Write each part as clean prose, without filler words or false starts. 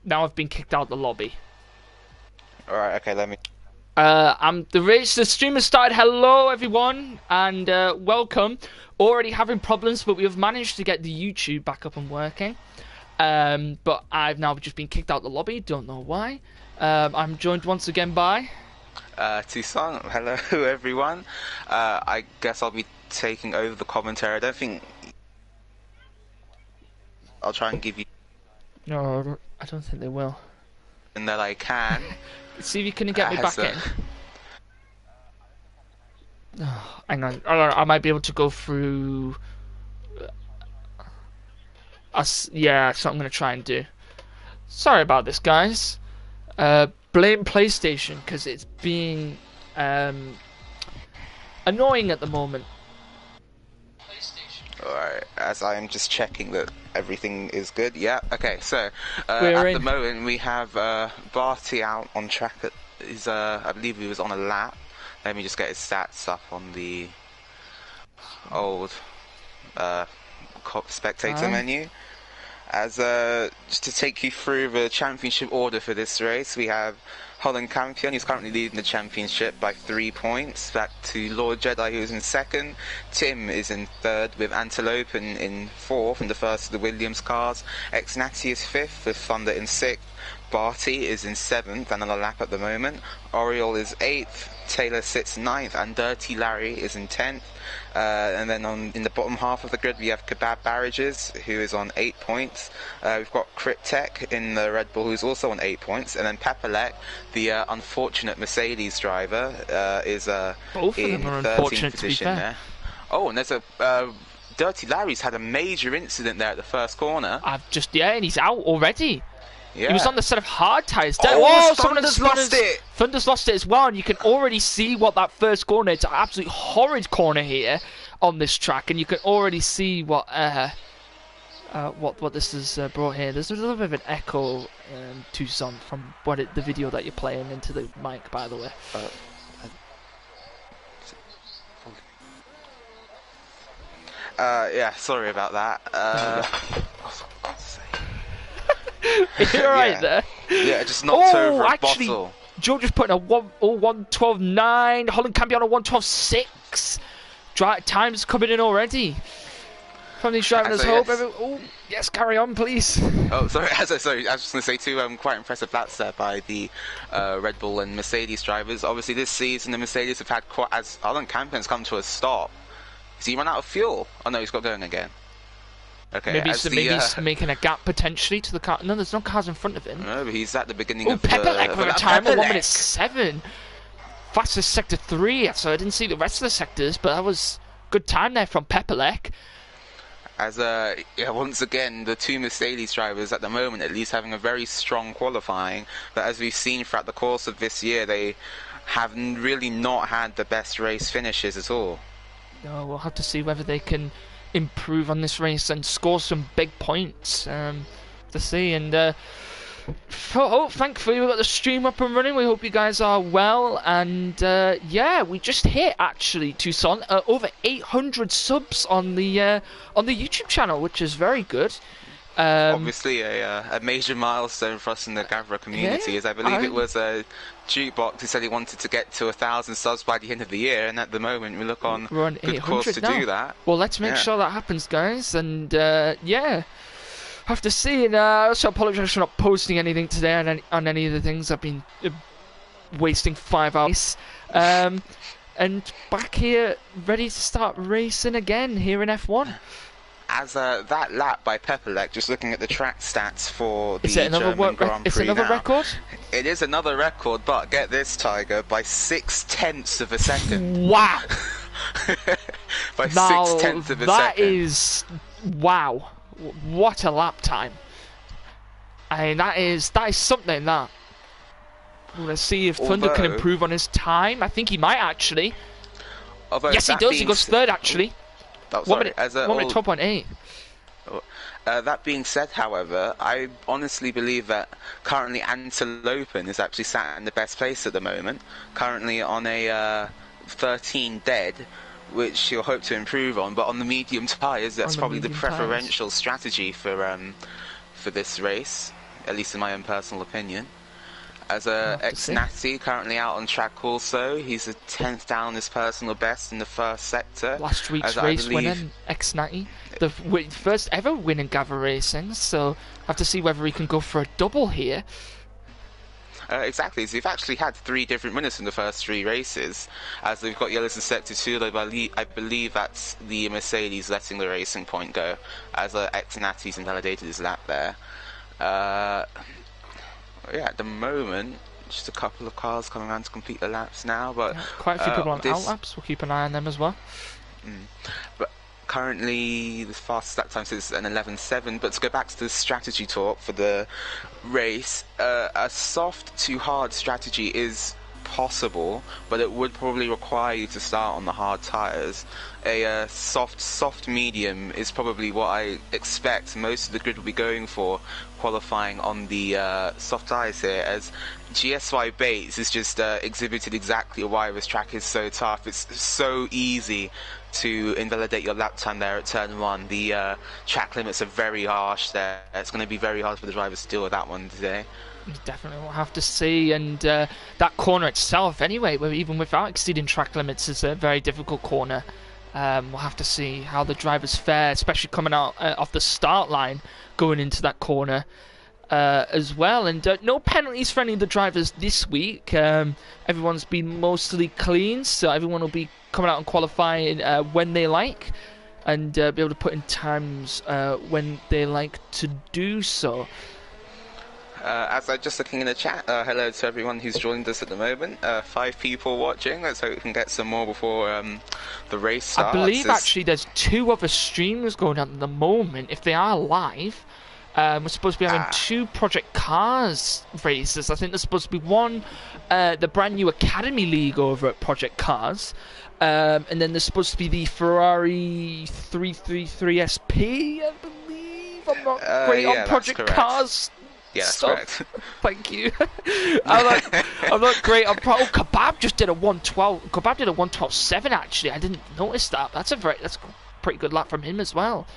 Now I've been kicked out of the lobby. Alright, okay, let me... the stream has started. Hello, everyone, and welcome. Already having problems, but we have managed to get the YouTube back up and working. But I've now just been kicked out of the lobby. Don't know why. I'm joined once again by... Tucson. Hello, everyone. I guess I'll be taking over the commentary. I don't think... I'll try and give you... No, I don't think they will. And that I can. See if you can get me back in. Oh, hang on, I might be able to go through. Yeah, that's what I'm gonna try and do. Sorry about this, guys. Blame PlayStation because it's being annoying at the moment. Alright, as I am just checking that everything is good. Yeah, okay, so at the moment we have Barty out on track at his, I believe he was on a lap. Let me just get his stats up on the old spectator menu. As just to take you through the championship order for this race, we have Holland Campion, who's currently leading the championship by 3 points. Back to Lord Jedi, who's in second. Tim is in third, with Antelope in fourth, and the first of the Williams cars. Exnati is fifth, with Thunder in sixth. Barty is in seventh and on a lap at the moment. Oriole is eighth. Taylor sits ninth, and Dirty Larry is in 10th. And then in the bottom half of the grid we have Kebab Barrages, who is on 8 points. We've got Crit Tech in the Red Bull, who's also on 8 points. And then Pepelec, the unfortunate Mercedes driver, is both in of them are 13th unfortunate, position to be fair. there. Oh, and there's a Dirty Larry's had a major incident there at the first corner. And he's out already. Yeah. He was on the set of hard tyres. Thunder's lost it! Thunder's lost it as well, and you can already see what that first corner... It's an absolutely horrid corner here on this track, and you can already see what this has brought here. There's a little bit of an echo, Tucson, from the video that you're playing into the mic, by the way. Yeah, sorry about that. You're right there. Yeah, just knocked over a actually, bottle. Joe just put in a 1:12.9. Holland Campion on 1:12.6. Time's coming in already. From these drivers, hope. Oh, yes, carry on, please. Oh, sorry. I was just going to say two quite impressive laps there by the Red Bull and Mercedes drivers. Obviously, this season the Mercedes have had as Holland Campion's come to a stop. Has he run out of fuel? Oh no, he's got going again. Okay, maybe he's making a gap potentially to the car. No, there's no cars in front of him. No, but he's at the beginning of Pepelec with a time of 1:07. Fastest sector 3, so I didn't see the rest of the sectors, but that was good time there from Pepelec. As once again, the two Mercedes drivers at the moment at least having a very strong qualifying, but as we've seen throughout the course of this year, they have really not had the best race finishes at all. No, we'll have to see whether they can improve on this race and score some big points to see. And thankfully we've got the stream up and running. We hope you guys are well. And yeah, we just hit actually, Tucson, over 800 subs on the YouTube channel, which is very good. Obviously a major milestone for us in the Gavra community, as I believe it was Jukebox who said he wanted to get to 1,000 subs by the end of the year, and at the moment we're on good course to do that. Well, let's make sure that happens, guys, and yeah, have to see. And I also apologise for not posting anything today on any of the things. I've been wasting 5 hours. And back here, ready to start racing again here in F1. As that lap by Pepelec, just looking at the track stats for the German Grand Prix it's another now. Record? It is another record, but get this, Tiger, by 0.6 of a second. Wow! By 0.6 of a second. That is... Wow. What a lap time. I mean, that is something, that. Let's see if Thunder can improve on his time. I think he might, actually. Yes, he does. He goes third, actually. 1 minute 12.8. That being said, however, I honestly believe that currently Antelope is actually sat in the best place at the moment. Currently on a 13 dead, which you'll hope to improve on. But on the medium tyres, that's probably the preferential strategy for this race. at least in my own personal opinion. As ex-Natty currently out on track also. He's a 10th down his personal best in the first sector. Last week's race winner, ex-Natty. The first ever win in Gavra Racing, so I have to see whether he can go for a double here. Exactly, so we've actually had 3 different winners in the first 3 races. As we've got yellows in Sector 2, I believe that's the Mercedes letting the racing point go, as ex-Natty's invalidated his lap there. Yeah, at the moment, just a couple of cars coming around to complete the laps now, but yeah, quite a few people on out laps. We'll keep an eye on them as well. But currently, the fastest lap time is an 11.7. But to go back to the strategy talk for the race, a soft to hard strategy is possible, but it would probably require you to start on the hard tyres. A soft medium is probably what I expect most of the grid will be going for, qualifying on the soft tyres here, as GSY Bates has just exhibited exactly why this track is so tough. It's so easy to invalidate your lap time there at turn 1. The track limits are very harsh there. It's going to be very hard for the drivers to deal with that one today. Definitely we'll have to see, and that corner itself anyway, even without exceeding track limits, is a very difficult corner. We'll have to see how the drivers fare, especially coming out off the start line going into that corner as well. And no penalties for any of the drivers this week. Everyone's been mostly clean, so everyone will be coming out and qualifying when they like, and be able to put in times when they like to do so. As I'm just looking in the chat, hello to everyone who's joined us at the moment. 5 people watching. Let's hope we can get some more before the race starts. I believe actually there's 2 other streams going on at the moment. If they are live, we're supposed to be having 2 Project Cars races. I think there's supposed to be one, the brand new Academy League over at Project Cars. And then there's supposed to be the Ferrari 333 SP, I believe. I'm not great on Project Cars. Yeah, that's correct. Thank you. I'm not great on Kebab just did a 112. Kebab did a 112.7 actually. I didn't notice that. That's a pretty good lap from him as well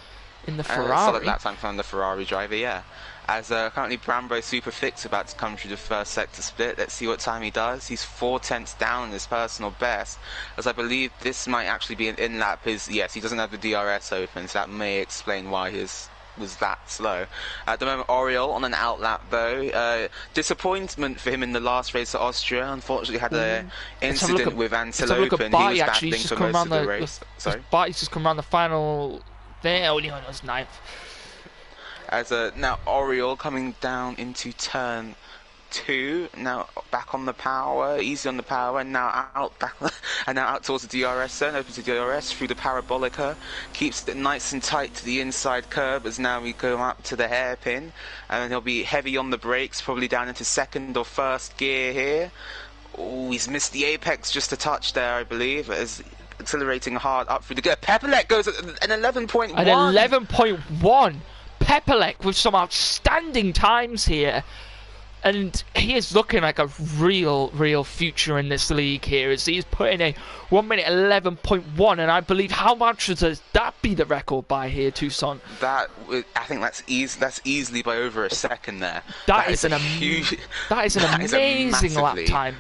in the Ferrari. Solid lap time from the Ferrari driver, yeah. As currently Brambo Super Fix about to come through the first sector split. Let's see what time he does. He's 4/10 down in his personal best, as I believe this might actually be an in-lap. Yes, he doesn't have the DRS open, so that may explain why his was that slow. At the moment, Oriol on an outlap though. Disappointment for him in the last race at Austria. Unfortunately, had an incident with Antelope, and he was battling for most of the race. Sorry, Barty's just come around the final there, only on his 9th. As now Oriol coming down into turn 2, now back on the power, easy on the power, and now out back and now out towards the DRS zone, opens the DRS through the parabolica, keeps it nice and tight to the inside curb as now we go up to the hairpin, and then he'll be heavy on the brakes, probably down into 2nd or 1st gear here. Oh, he's missed the apex just a touch there, I believe, as accelerating hard up through the gear. Pepelec goes at an 11.1. An 11.1. Pepelec with some outstanding times here. And he is looking like a real future in this league here, as he's putting a 1 minute 11.1, and I believe how much does that be the record by here, Tucson? I think that's easily by over a second there. That is an amazing lap time.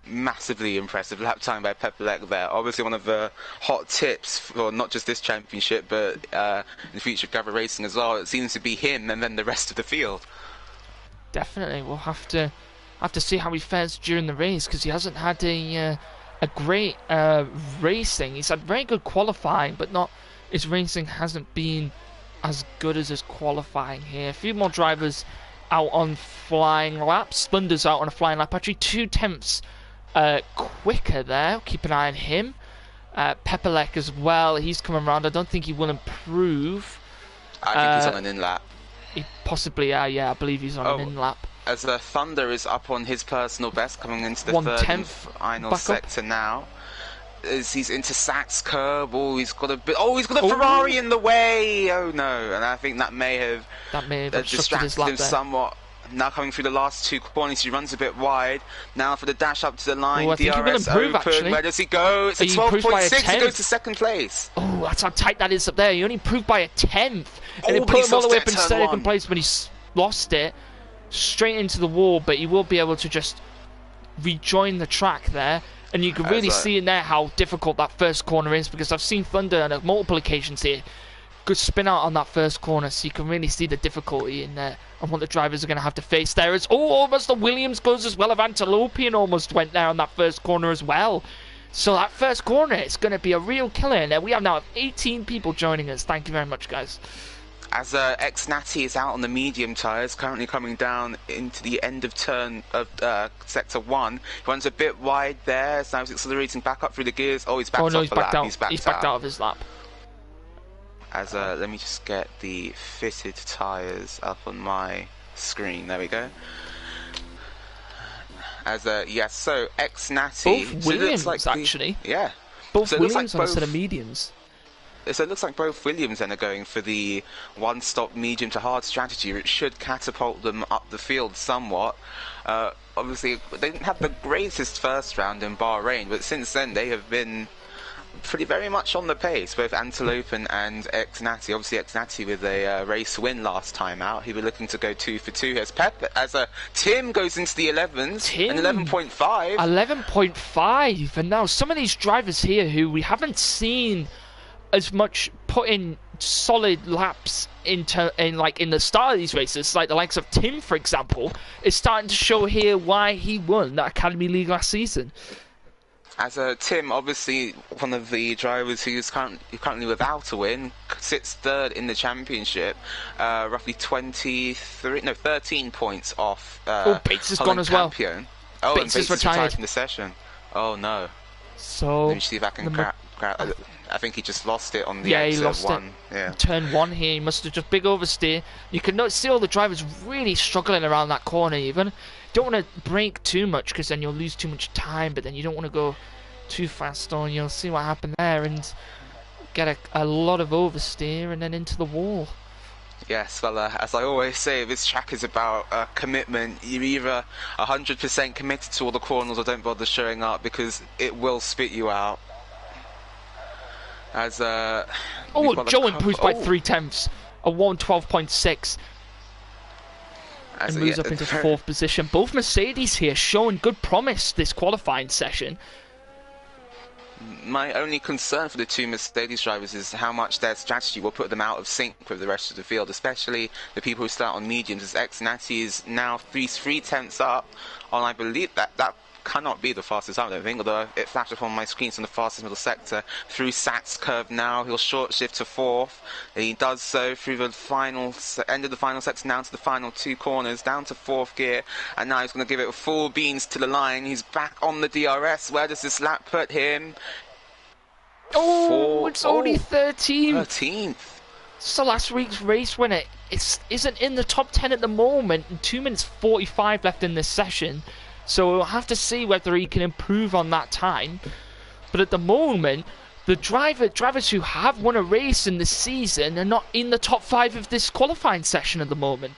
Massively impressive lap time by Pepelec there. Obviously one of the hot tips for not just this championship, but in the future of Gavra Racing as well. It seems to be him and then the rest of the field. Definitely, we'll have to see how he fares during the race, because he hasn't had a great racing. He's had very good qualifying, but his racing hasn't been as good as his qualifying here. A few more drivers out on flying laps. Thunder's out on a flying lap, actually 2/10 quicker there. Keep an eye on him. Pepelec as well. He's coming around. I don't think he will improve. I think he's on an in-lap. He possibly, yeah, I believe he's on an in-lap. As Thunder is up on his personal best, coming into the 3rd and final sector now. As he's into Sachs curb, he's got a Ferrari in the way. Oh no! And I think that may have distracted him somewhat. Now coming through the last 2 corners, he runs a bit wide. Now for the dash up to the line, I think he will improve, open. actually. Where does he go? It's a 12.6. He goes to 2nd place. Oh, that's how tight that is up there. He only improved by a 10th, and it put him all the way up in 2nd place when he lost it. straight into the wall, but he will be able to just rejoin the track there. And you can really see in there how difficult that first corner is, because I've seen Thunder on multiple occasions here good spin out on that first corner, so you can really see the difficulty in there and what the drivers are going to have to face there. It's almost the Williams goes as well. Antilopian almost went there on that first corner as well. So that first corner is going to be a real killer in there. We have now 18 people joining us. Thank you very much, guys. As Ex-Natty is out on the medium tyres, currently coming down into the end of turn of sector 1. He runs a bit wide there, so now he's accelerating back up through the gears. Oh, he's backed off the lap. He's backed out of his lap. As let me just get the fitted tyres up on my screen. There we go. As yes, so Ex-Natty. Both Williams, actually. Yeah. Both Williams on a set of mediums. So it looks like both Williams then are going for the one-stop medium to hard strategy, which should catapult them up the field somewhat. Obviously, they didn't have the greatest first round in Bahrain, but since then they have been pretty very much on the pace, both Antilopian and Ex-Natty. Obviously Ex-Natty with a race win last time out. He was looking to go 2 for 2 as Tim goes into the 11s, an 11.5. 11.5, and now some of these drivers here who we haven't seen as much put in solid laps in the start of these races, like the likes of Tim, for example, is starting to show here why he won that Academy League last season. As Tim, obviously one of the drivers who's currently without a win, sits third in the championship, roughly 13 points off. Bates has gone as well. Oh, Bates and Bates is retired from the session. Oh no. So let me see if I can I think he just lost it on the he lost one. It. Yeah. Turn 1 here, he must have just big oversteer. You can see all the drivers really struggling around that corner even. Don't want to brake too much because then you'll lose too much time, but then you don't want to go too fast on. You'll see what happened there and get a lot of oversteer and then into the wall. Yes, well, as I always say, this track is about commitment. You're either 100% committed to all the corners or don't bother showing up, because it will spit you out. As Joe improves by 3/10, a 112.6. And moves up into 4th position. Both Mercedes here showing good promise this qualifying session. My only concern for the two Mercedes drivers is how much their strategy will put them out of sync with the rest of the field, especially the people who start on mediums, as Ex-Natty is now 3/10 up on, I believe that cannot be the fastest time, I don't think, although it flashed up on my screen from the fastest middle sector through Sachs curve now. He'll short shift to 4th. He does so through the end of the final sector, down to the final 2 corners, down to 4th gear, and now he's going to give it full beans to the line. He's back on the DRS. Where does this lap put him? It's only 13th. 13th. So last week's race winner isn't in the top 10 at the moment, and 2 minutes 45 left in this session. So we'll have to see whether he can improve on that time. But at the moment, the drivers who have won a race in this season are not in the top 5 of this qualifying session at the moment.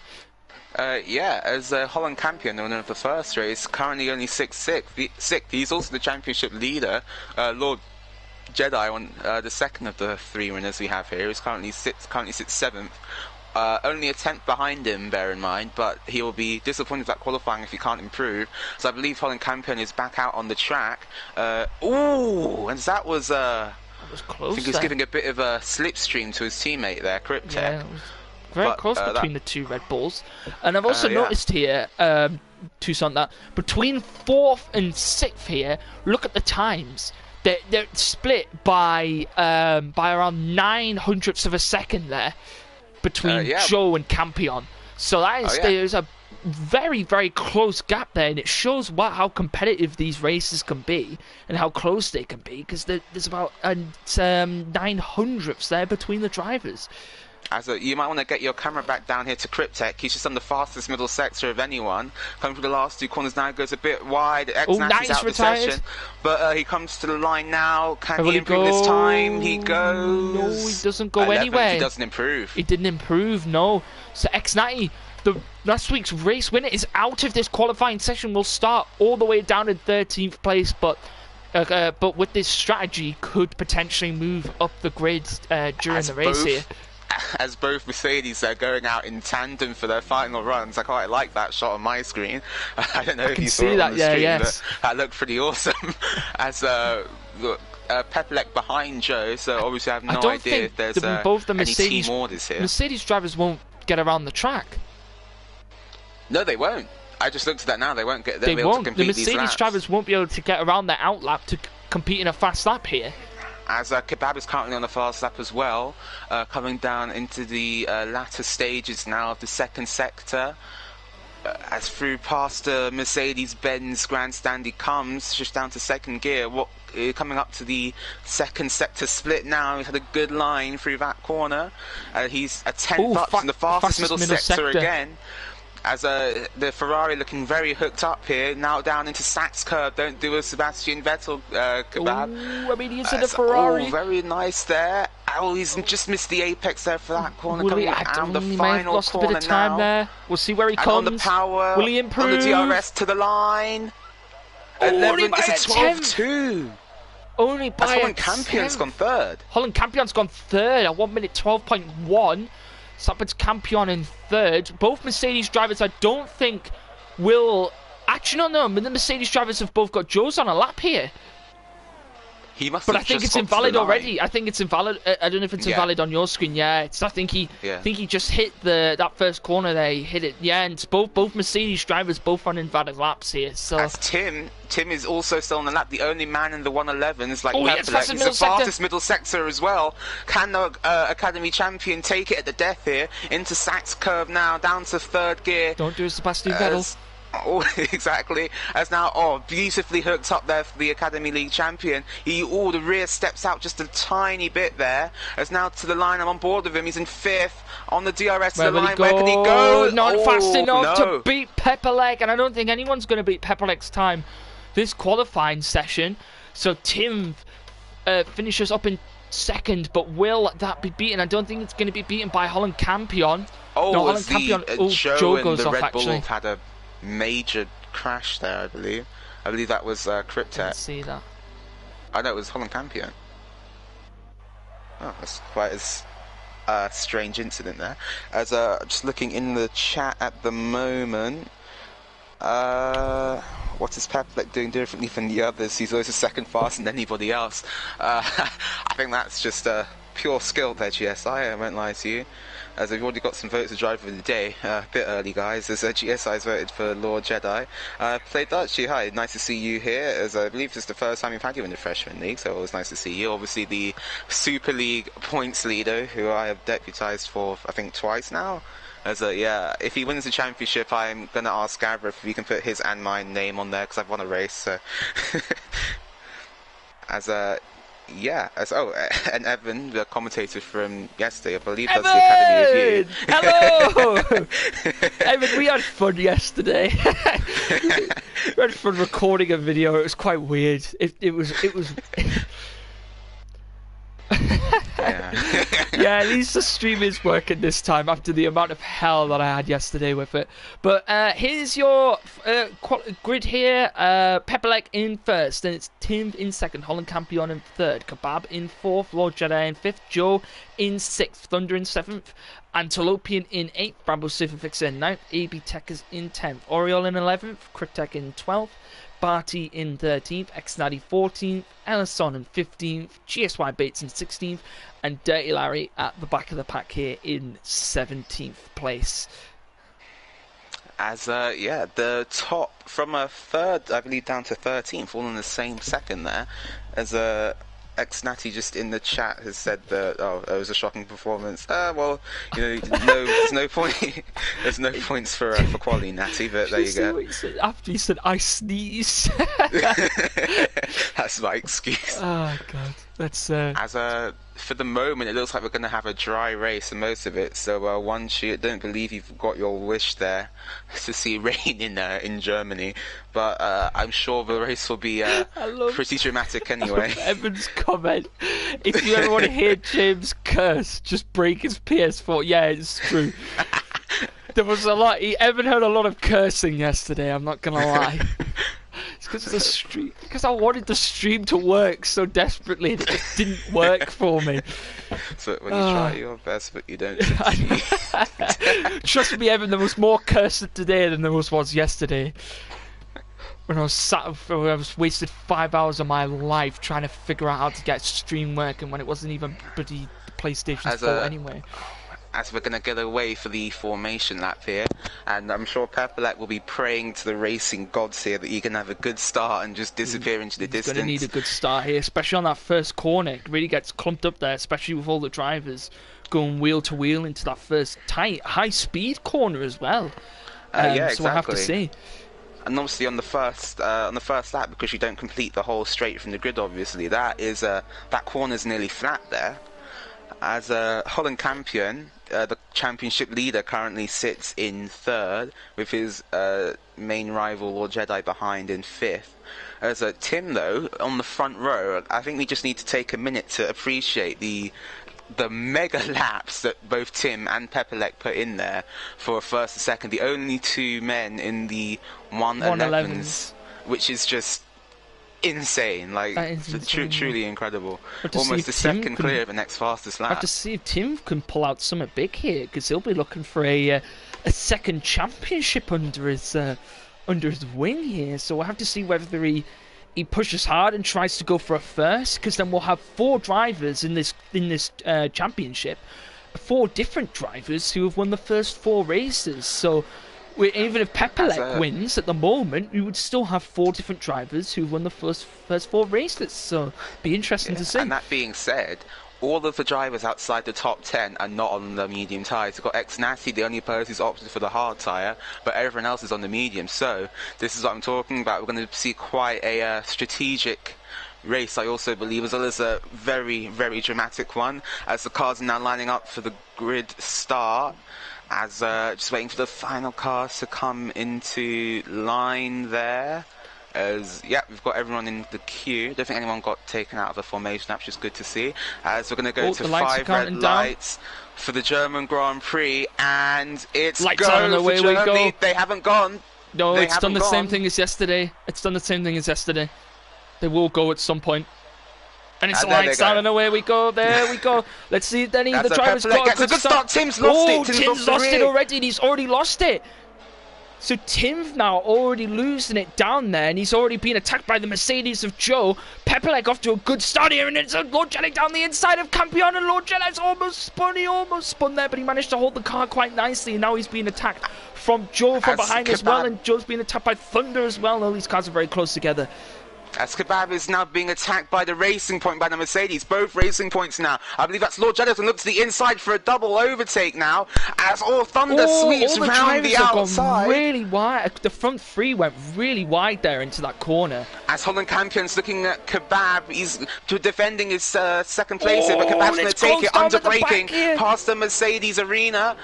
Yeah, as Holland Campion, the winner of the first race, currently only 6th. He's also the championship leader. Lord Jedi, on the second of the 3 winners we have here, is currently sits 7th. Only a 10th behind him, bear in mind, but he will be disappointed with that qualifying if he can't improve. So I believe Holland Campion is back out on the track. And that was close. I think he was giving a bit of a slipstream to his teammate there, Cryptech. Yeah, it was very close between the 2 Red Bulls. And I've also noticed here, Tucson, that between 4th and 6th here, look at the times. They're split by around 9/100ths of a second there between Joe and Campion. So there's a very, very close gap there, and it shows how competitive these races can be and how close they can be, because there's about 9/100ths there between the drivers. You might want to get your camera back down here to Cryptech. He's just on the fastest middle sector of anyone. Coming through the last 2 corners now, goes a bit wide. Ex-Natty's out of the session. But he comes to the line now. Can he improve his time? He goes... No, he doesn't go anywhere. He doesn't improve. He didn't improve, no. So Ex-Natty, the last week's race winner, is out of this qualifying session. Will start all the way down in 13th place, but with this strategy, could potentially move up the grid during the race here. as both Mercedes are going out in tandem for their final runs. I quite like that shot on my screen. I don't know if you saw it on the stream, but that looked pretty awesome. As Pepelec behind Joe, so obviously I have no idea if there's both the any Mercedes, team orders here. Mercedes drivers won't get around the track. No, they won't. I just looked at that now. They won't get. They won't. The Mercedes these laps. drivers won't be able to get around their outlap to compete in a fast lap here. As Kebab is currently on the fast lap as well, coming down into the latter stages now of the second sector. As through past Mercedes-Benz grandstand he comes, just down to second gear. Coming up to the second sector split now. He's had a good line through that corner. He's a 10th up in the fastest middle sector again. As the Ferrari looking very hooked up here, now down into Sachs curve. Don't do a Sebastian Vettel, Kebab. Ooh, I mean, he's in the Ferrari. Oh, very nice there. Oh, he's just missed the apex there for that corner. Coming out the he final may have lost corner a bit of time now. there. We'll see where he and comes. On the power, will he improve? On the DRS to the line. 11, it's a 12-2. Only by Holland Campion's gone third. Holland Campion's gone third at 1 minute 12.1. Sappin's Campion in third. Both Mercedes drivers, I don't think, will... Actually, no. The Mercedes drivers have both got Joe's on a lap here. He must. But I think it's invalid already. I think it's invalid. I don't know if it's invalid on your screen. Yeah, I think he just hit that first corner there. He hit it. Yeah, and it's both Mercedes drivers both on invalid laps here. So as Tim is also still on the lap. The only man in the 111s like Pepelec. He's the fastest middle sector as well. Can the Academy champion take it at the death here into Sachs curve now down to third gear? Don't do a Sebastian Vettel. Oh, exactly. As now, beautifully hooked up there for the Academy League champion. The rear steps out just a tiny bit there. As now to the line, I'm on board with him. He's in fifth on the DRS to the line. Where can he go? Not fast enough to beat Pepelec, and I don't think anyone's going to beat Pepelec's time this qualifying session. So Tim finishes up in second, but will that be beaten? I don't think it's going to be beaten by Holland Campion. Holland Campion. Joe goes and the off, Red Bull have had a major crash there, I believe. I believe that was Cryptek. Let's see that. I know it was Holland Campion. Oh, that's quite a strange incident there. As just looking in the chat at the moment, what is Pepelec doing differently from the others? He's always a second faster than anybody else. I think that's just pure skill there, GSI. I won't lie to you. As we've already got some votes to drive for the day, a bit early, guys, as GSI's voted for Lord Jedi. Play Dutchy, hi, nice to see you here, as I believe this is the first time we've had you in the Freshman League, so it was nice to see you. Obviously the Super League points leader, who I have deputised for, I think, twice now. As if he wins the championship, I'm going to ask Gavra if we can put his and my name on there, because I've won a race, so... and Evan, the commentator from yesterday, I believe that's the Academy Review. Hello! Evan, we had fun yesterday. We had fun recording a video. It was quite weird. It was yeah, at least the stream is working this time after the amount of hell that I had yesterday with it. But here's your grid here. Pepelec in first, then it's Tim in second, Holland Campion in third, Kebab in fourth, Lord Jedi in fifth, Joe in sixth, Thunder in seventh, Antilopian in eighth, Bramble Superfixer in ninth, AB Techers in 10th, Oriole in 11th, Cryptek in 12th, Barty in 13th, Xnaddy 14th, Ellison in 15th, GSY Bates in 16th, and Dirty Larry at the back of the pack here in 17th place. As the top from a third, I believe, down to 13th, all in the same second there. As Xnatty just in the chat has said that it was a shocking performance. Well, there's no point. There's no points for quality, Natty. But there you go. What he said after he said I sneeze. That's my excuse. Oh God, that's for the moment, it looks like we're going to have a dry race and most of it. So I don't believe you've got your wish there to see rain in Germany, but I'm sure the race will be pretty dramatic anyway. Evan's comment: if you ever want to hear James curse, just break his PS4. Yeah, it's true. There was a lot. Evan heard a lot of cursing yesterday. I'm not gonna lie. It's because the stream. Because I wanted the stream to work so desperately, and it just didn't work for me. So when you try your best, but you don't succeed. Trust me, Evan, there was more cursed today than there was yesterday. When I was wasted 5 hours of my life trying to figure out how to get stream working when it wasn't even bloody PlayStation's fault anyway. As we're going to get away for the formation lap here, and I'm sure Pepelec will be praying to the racing gods here that he can have a good start and just disappear into the distance. He's going to need a good start here, especially on that first corner. It really gets clumped up there, especially with all the drivers going wheel to wheel into that first tight, high-speed corner as well. Yeah, exactly. So we'll have to see. And obviously on the first lap, because you don't complete the whole straight from the grid, obviously that corner's nearly flat there. As Holland Campion, the championship leader, currently sits in third, with his main rival Lord Jedi behind in fifth. As Tim, though, on the front row, I think we just need to take a minute to appreciate the mega laps that both Tim and Pepelec put in there for first and second. The only two men in the 111s, which is just insane, like truly incredible. Almost the second clear of the next fastest lap. I have to see if Tim can pull out something big here, because he'll be looking for a second championship under his wing here. So we'll have to see whether he pushes hard and tries to go for a first, because then we'll have 4 drivers in this championship, 4 different drivers who have won the first 4 races. So even if Pepelec wins at the moment, we would still have 4 different drivers who've won the first 4 races. So be interesting to see. And that being said, all of the drivers outside the top 10 are not on the medium tyres. You've got Ex-Nasty, the only person who's opted for the hard tyre, but everyone else is on the medium. So this is what I'm talking about. We're going to see quite a strategic race, I also believe, as well as a very, very dramatic one, as the cars are now lining up for the grid start. As just waiting for the final cars to come into line there. As we've got everyone in the queue. Don't think anyone got taken out of the formation. That's just good to see. As we're going to go to 5 red lights for the German Grand Prix, and it's lights on the way we go. They haven't gone. No, it's done the same thing as yesterday. It's done the same thing as yesterday. They will go at some point. And it's lights down and away we go. There we go. Let's see if any of the drivers got a good start. Tim's lost it. Tim's lost it already, and he's already lost it. So Tim's now already losing it down there, and he's already been attacked by the Mercedes of Joe. Pepelec off to a good start here, and it's Lord Jedi down the inside of Campion, and Lord Jedi's almost spun. He almost spun there, but he managed to hold the car quite nicely, and now he's being attacked from Joe from behind as well, and Joe's being attacked by Thunder as well. All these cars are very close together. As Kebab is now being attacked by the Racing Point, by the Mercedes. Both Racing Points now. I believe that's Lord Jedi, and look to the inside for a double overtake now. As all Thunder sweeps round the outside. Really wide. The front 3 went really wide there into that corner. As Holland Campion's looking at Kebab, he's defending his second place here, but Kebab's going to take it under braking past the Mercedes arena.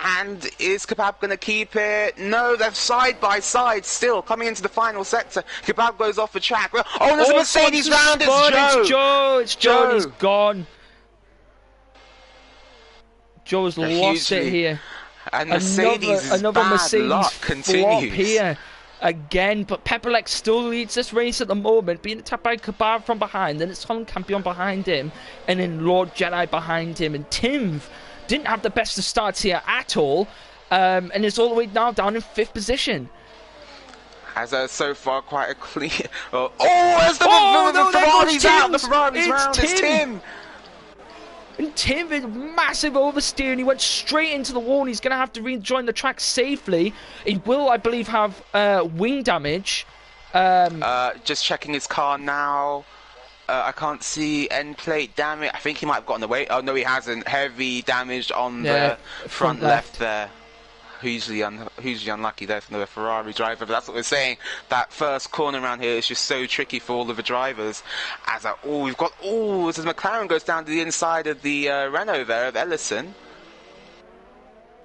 And is Kebab going to keep it? No, they're side by side still, coming into the final sector. Kebab goes off the track. Oh, there's a Mercedes round. It's Joe. It's Joe. He's gone. Joe's lost it here. And Mercedes' another Mercedes luck continues here again. But Pepelec still leads this race at the moment, being attacked by Kebab from behind. Then it's Holland Campion behind him, and then Lord Jedi behind him. And Tim didn't have the best of starts here at all, and is all the way now down in 5th position. As so far quite a clear. As the Ferrari's out. The Ferrari's round. It's Tim. And Tim is massive oversteer, and he went straight into the wall, and he's going to have to rejoin the track safely. He will, I believe, have wing damage. Just checking his car now. I can't see end plate damage. I think he might have gotten away. Oh no, he hasn't. Heavy damage on the front left there. Hugely unlucky there from the Ferrari driver, but that's what we're saying. That first corner around here is just so tricky for all of the drivers. As we've got as McLaren goes down to the inside of the Renault there of Ellison.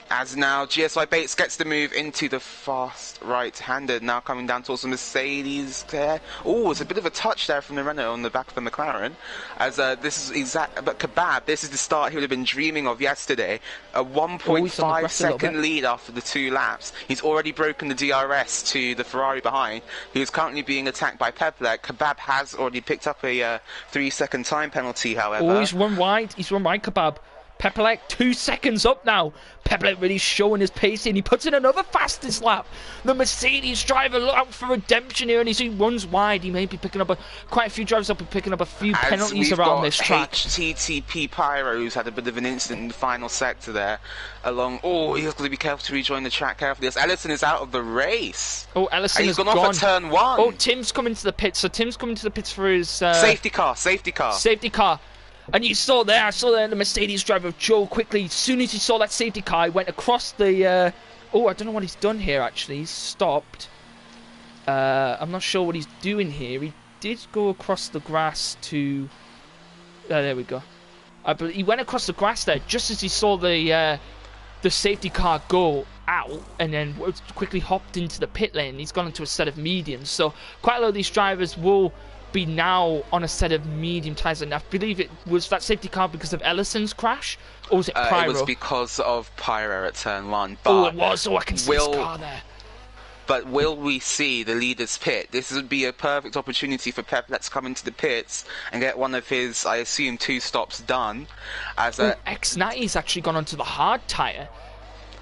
As now GSY Bates gets the move into the fast right-handed, now coming down towards the Mercedes there. Oh, it's a bit of a touch there from the Renault on the back of the McLaren. As this is but Kebab, this is the start he would have been dreaming of yesterday. A 1.5 second lead after the 2 laps. He's already broken the DRS to the Ferrari behind, who is currently being attacked by Pepelec. Kebab has already picked up a 3-second time penalty, however. Oh, he's run wide, Kebab. Pepelec 2 seconds up now. Pepelec really showing his pace and he puts in another fastest lap. The Mercedes driver look out for redemption here, and as he runs wide, he may be picking up quite a few drivers up and picking up a few penalties around this track. HTTP Pyro, who's had a bit of an incident in the final sector there. Oh, he's got to be careful to rejoin the track carefully. As Ellison is out of the race. Oh, Ellison has gone off at turn 1. Oh, Tim's coming to the pits. So Tim's coming to the pits for his safety car. And I saw there the Mercedes driver, Joe, quickly, as soon as he saw that safety car, he went across the, oh, I don't know what he's done here, actually. He's stopped. I'm not sure what he's doing here. He did go across the grass to, there we go. He went across the grass there just as he saw the safety car go out, and then quickly hopped into the pit lane. He's gone into a set of mediums. So quite a lot of these drivers will be now on a set of medium tyres, and I believe it was that safety car because of Ellison's crash, or was it Pyro? It was because of Pyro at turn 1. But oh, it was. Oh, I can see his car there. But will we see the leaders pit? This would be a perfect opportunity for Pep to come into the pits and get one of his, I assume, 2 stops done. As X90's actually gone onto the hard tyre.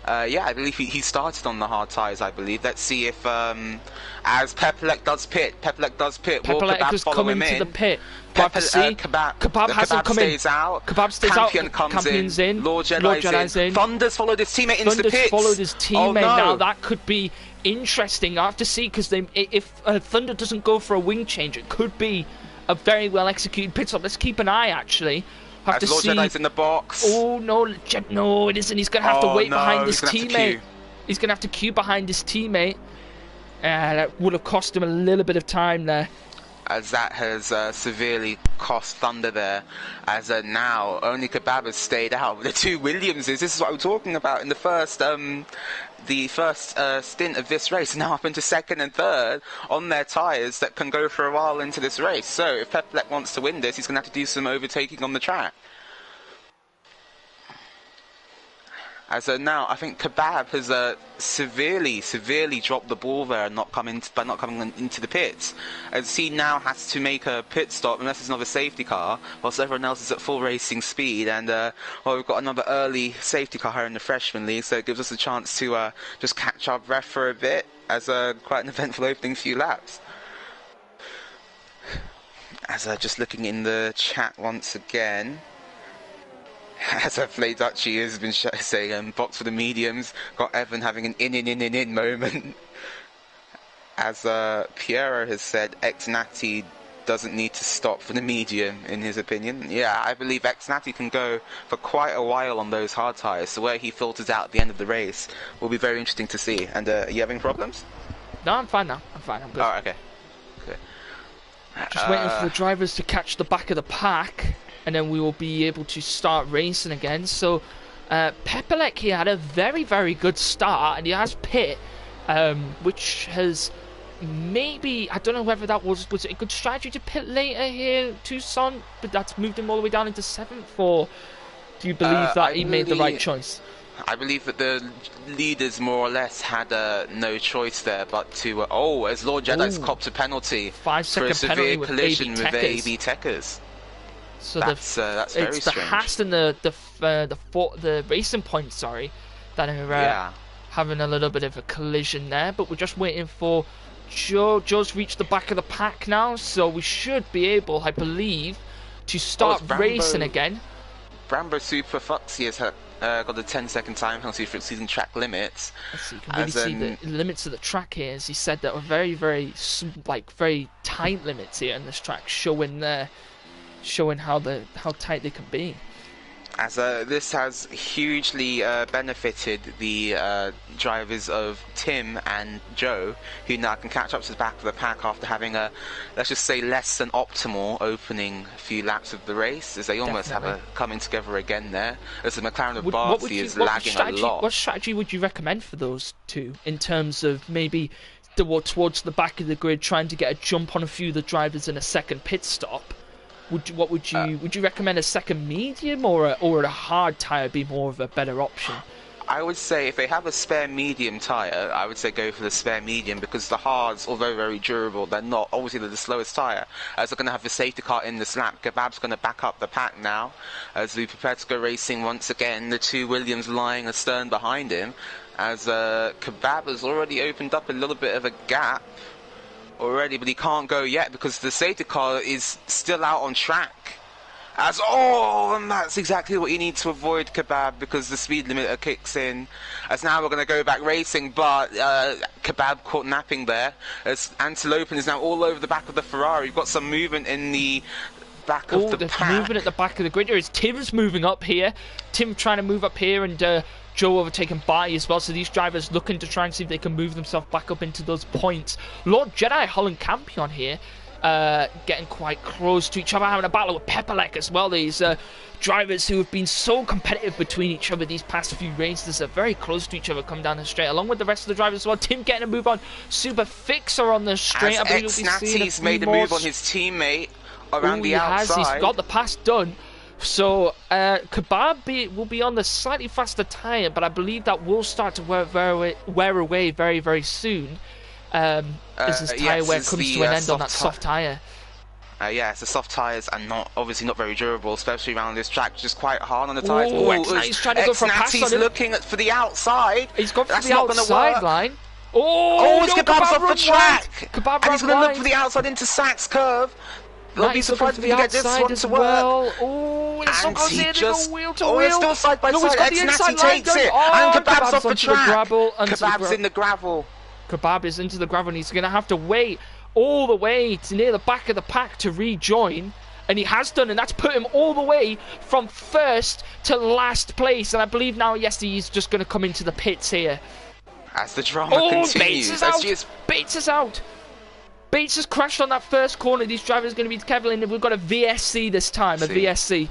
Yeah, I believe he started on the hard tyres, I believe. Let's see if, as Pepelec does pit, will Kebab follow him in? To the pit. Kebab hasn't come in. Kebab stays out. Campion's in. Lord Jedi's in. Thunder's followed his teammate into the pits. Followed his teammate. Oh, no. Now that could be interesting. I have to see, because if Thunder doesn't go for a wing change, it could be a very well executed pit stop. Let's keep an eye, actually. Lord Jedi's in the box. Oh no, no, it isn't. He's gonna have to wait behind his teammate. He's gonna have to queue behind his teammate. That would have cost him a little bit of time there. As that has severely cost Thunder there. As now only Kebab has stayed out. The 2 Williamses. This is what I'm talking about in the first stint of this race, now up into 2nd and 3rd on their tyres that can go for a while into this race. So if Pepelec wants to win this, he's going to have to do some overtaking on the track. As now, I think Kebab has severely dropped the ball there and by not coming into the pits. As he now has to make a pit stop unless it's another safety car, whilst everyone else is at full racing speed. And we've got another early safety car here in the freshman league, so it gives us a chance to just catch our breath for a bit, as quite an eventful opening few laps. As just looking in the chat once again. As Play Dutchy has been saying, box for the mediums, got Evan having an in moment. As Piero has said, X-Natty doesn't need to stop for the medium, in his opinion. Yeah, I believe X-Natty can go for quite a while on those hard tyres, so where he filters out at the end of the race will be very interesting to see. And are you having problems? No, I'm fine now. I'm good. Oh, okay. Just waiting for the drivers to catch the back of the pack, and then we will be able to start racing again. So Pepelec here had a very good start, and he has pit, which has maybe, I don't know whether that was it a good strategy to pit later here, Tucson, but that's moved him all the way down into 7th, or do you believe that he made the right choice? I believe that the leaders more or less had no choice there but to as Lord Jedi's copped a penalty 5 for a severe collision with AB Techers. So that's very it's strange. The Haas and the Racing Point, sorry, that are having a little bit of a collision there. But we're just waiting for Joe. Joe's reached the back of the pack now, so we should be able, I believe, to start racing again. Brambo Super Foxy has got a 10-second time penalty for exceeding track limits. You can really see the limits of the track here, as he said, that are very tight limits here in this track, showing how tight they can be. As this has hugely benefited the drivers of Tim and Joe, who now can catch up to the back of the pack after having a, let's just say, less than optimal opening few laps of the race, as they almost have a coming together again there, as the McLaren of Bardsey is lagging a lot. What strategy would you recommend for those two, in terms of maybe towards the back of the grid, trying to get a jump on a few of the drivers in a second pit stop? Would you recommend a second medium, or a hard tyre be more of a better option? I would say if they have a spare medium tyre, I would say go for the spare medium, because the hards, although very durable, they're not obviously they're the slowest tyre, as they're going to have the safety car in this lap. Kebab's going to back up the pack now as we prepare to go racing once again. The two Williams lying astern behind him, as Kebab has already opened up a little bit of a gap already, but he can't go yet because the safety car is still out on track. And that's exactly what you need to avoid, Kebab, because the speed limiter kicks in. As now we're going to go back racing, but Kebab caught napping there, as Antilopen is now all over the back of the Ferrari. We've got some movement in the back of the pack. Movement at the back of the grid. There is Tim's moving up here. Tim trying to move up here, and Joe overtaken by as well, so these drivers looking to try and see if they can move themselves back up into those points. Lord Jedi, Holland Campion here, getting quite close to each other, having a battle with Pepperlek as well. These drivers who have been so competitive between each other these past few races are very close to each other coming down the straight, along with the rest of the drivers as well. Tim getting a move on Super Fixer on the straight. As Ex-Natty's made a move on his teammate around the outside. He's got the pass done. So Kebab will be on the slightly faster tyre, but I believe that will start to wear away very, very soon, as his tyre wear comes to an end on that soft tyre. Yeah, it's the soft tyres and obviously not very durable, especially around this track, just quite hard on the tyres. He's trying to go for a pass on him. Looking for the outside. He's gone for the outside line. Kebab's off the track. Kebab and he's going to look for the outside into Sachs curve. They'll be surprised if he can get this one to work. And he just... wheel to wheel. It's still side by side. Ex-Natty takes it. And Kebab's off the track. Kebab's in the gravel. Kebab is into the gravel, and he's going to have to wait all the way to near the back of the pack to rejoin. And he has done, and that's put him all the way from first to last place. And I believe now, yes, he's just going to come into the pits here. As the drama continues. Bates is out. Bates has crashed on that first corner. These drivers are going to be careful, and we've got a VSC this time, a VSC.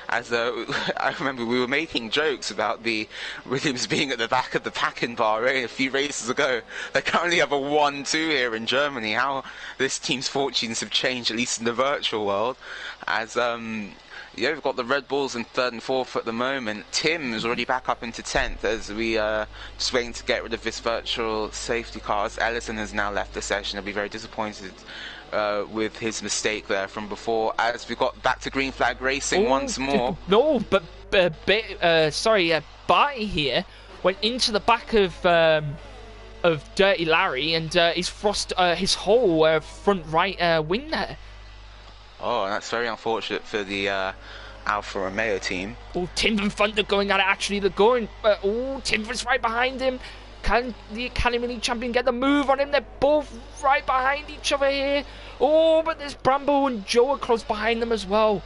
As I remember we were making jokes about the Williams being at the back of the pack in Bahrain a few races ago. They currently have a 1-2 here in Germany. How this team's fortunes have changed, at least in the virtual world. As yeah, we've got the Red Bulls in 3rd and 4th at the moment. Tim is already back up into 10th as we just waiting to get rid of this virtual safety car. As Ellison has now left the session. He'll be very disappointed with his mistake there from before. As we got back to green flag racing once more. No, but Barty here went into the back of Dirty Larry, and he's frost his whole front right wing there. Oh, that's very unfortunate for the Alfa Romeo team. Tim and Thunder going at it, actually. They're going... Tim's right behind him. Can the Academy League champion get the move on him? They're both right behind each other here. But there's Brambo and Joe are close behind them as well.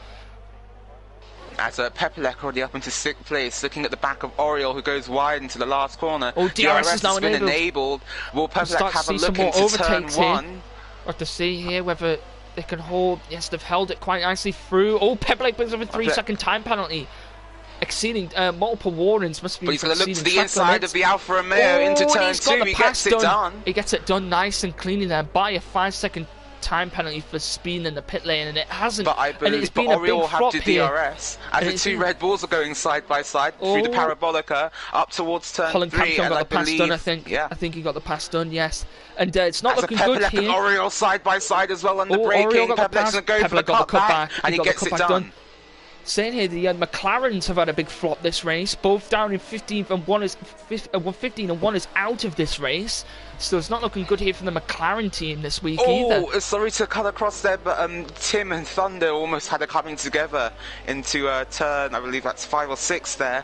As Pepelek already up into 6th place, looking at the back of Oriole, who goes wide into the last corner. DRS is now enabled. Will Pepelek have a look into turn 1? We'll have to see here whether they can hold. Yes, they've held it quite nicely through. Pepelek brings up a 3-second time penalty. Exceeding multiple warnings. Must be. But he's going to look to the inside of the Alfa Romeo into turn 2. He gets it done. He gets it done nice and cleanly there by a 5-second time penalty for speeding in the pit lane, and it hasn't. But I believe Oriole have to DRS. And the two Red Bulls are going side by side through the Parabolica up towards turn 3. Holland Campion got the pass done, I think. Yeah. I think he got the pass done, yes. And it's not looking good here. And Oriole side by side as well under braking. Pepelek's going to go for the cutback, and he gets it done. Saying here, the McLarens have had a big flop this race, both down in 15th, and one is 15 and one is out of this race. So it's not looking good here for the McLaren team this week either. Sorry to cut across there, but Tim and Thunder almost had a coming together into a turn, I believe that's 5 or 6 there.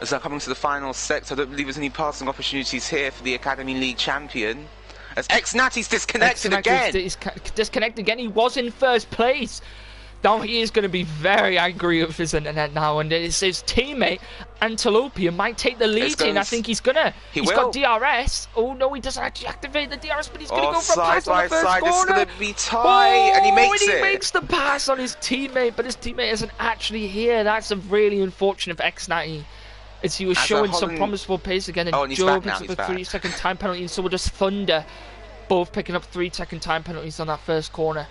As they're coming to the final sector, I don't believe there's any passing opportunities here for the Academy League champion. As Ex-Natty's disconnected again. He's disconnected again. He was in first place. Now he is going to be very angry with his internet now, and his teammate Antilopian might take the lead in. I think he's gonna. He's got DRS. Oh no, he doesn't actually activate the DRS, but he's gonna go for a pass on the first corner. It's gonna be tight, and he makes it. He makes the pass on his teammate, but his teammate isn't actually here. That's a really unfortunate for X90. As he was showing some promiseful pace again, and Joe picks up a 3-second time penalty, and so will just Thunder, both picking up 3-second time penalties on that first corner.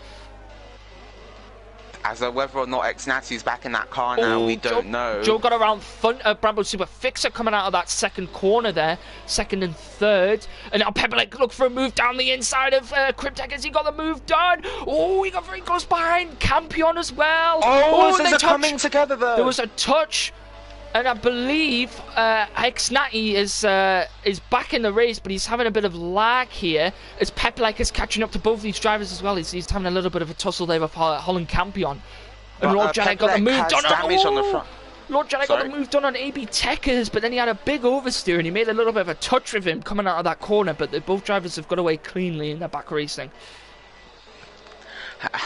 As whether or not X-Natty's back in that car now, we don't know. Joe got around Brambo Super Fixer coming out of that second corner there, second and third. And now Pepperlake look for a move down the inside of Cryptek as he got the move done. Oh, he got very close behind Campion as well. Oh, they're coming together though. There was a touch. And I believe X-Natty is back in the race, but he's having a bit of lag here as Pepperlake is catching up to both these drivers as well. He's having a little bit of a tussle there with Holland Campion. And Lord Janet got the move done on the front. Lord Janet got the move done on AB Techers, but then he had a big oversteer and he made a little bit of a touch with him coming out of that corner, but both drivers have got away cleanly in their back racing.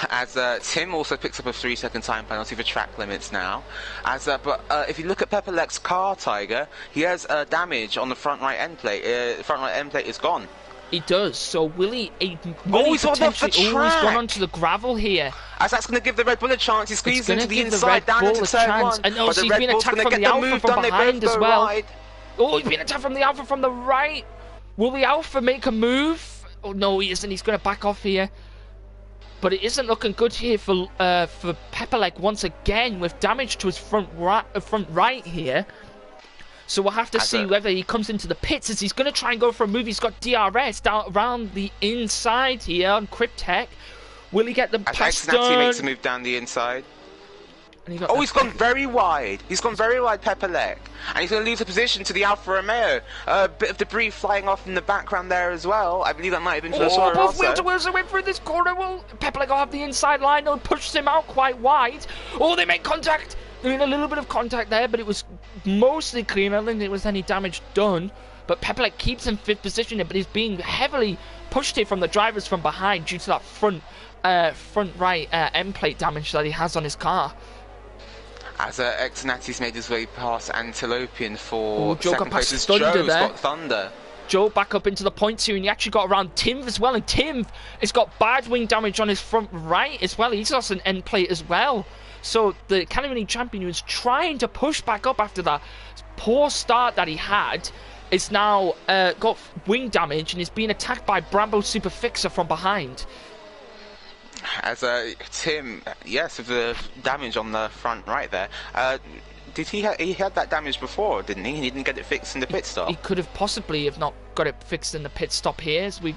As Tim also picks up a 3-second time penalty for track limits now. But if you look at Pepperleck's car, Tiger, he has damage on the front right end plate. Front right end plate is gone. He does. So will he potentially? He's gone onto the gravel here. As that's going to give the Red Bull a chance. He's squeezed into the inside down into turn one. And also he's been attacked from the Alpha from behind as well. Oh, he's been attacked from the Alpha from the right. Will the Alpha make a move? Oh no, he isn't. He's going to back off here. But it isn't looking good here for Pepperlake once again with damage to his front right here. So we'll have to see whether he comes into the pits as he's going to try and go for a move. He's got DRS down around the inside here on Cryptek. Will he get the pass done? X-Natty makes a move down the inside. And he's gone very wide. He's gone very wide, Pepperlake. And he's going to lose a position to the Alfa Romeo. A bit of debris flying off in the background there as well. I believe that might have been for the Toro Rosso. Both wheel to wheels away through this corner. Will Pepperlake will have the inside line. They'll push him out quite wide. Oh, they make contact. They made a little bit of contact there, but it was mostly clean. I don't think there was any damage done. But Pepperlake keeps in 5th position, but he's being heavily pushed here from the drivers from behind due to that front right end plate damage that he has on his car. As X-Natty's made his way past Antilopian for second place, as Joe's got Thunder. Joe back up into the points here, and he actually got around Tim as well, and Tim has got bad wing damage on his front right as well. He's lost an end plate as well. So the Canadian champion, who was trying to push back up after that poor start that he had, is now got wing damage and is being attacked by Brambo Super Fixer from behind. As Tim, yes, with the damage on the front right there. Did he had that damage before, didn't he? He didn't get it fixed in the pit stop. He could have possibly, if not got it fixed in the pit stop here. As we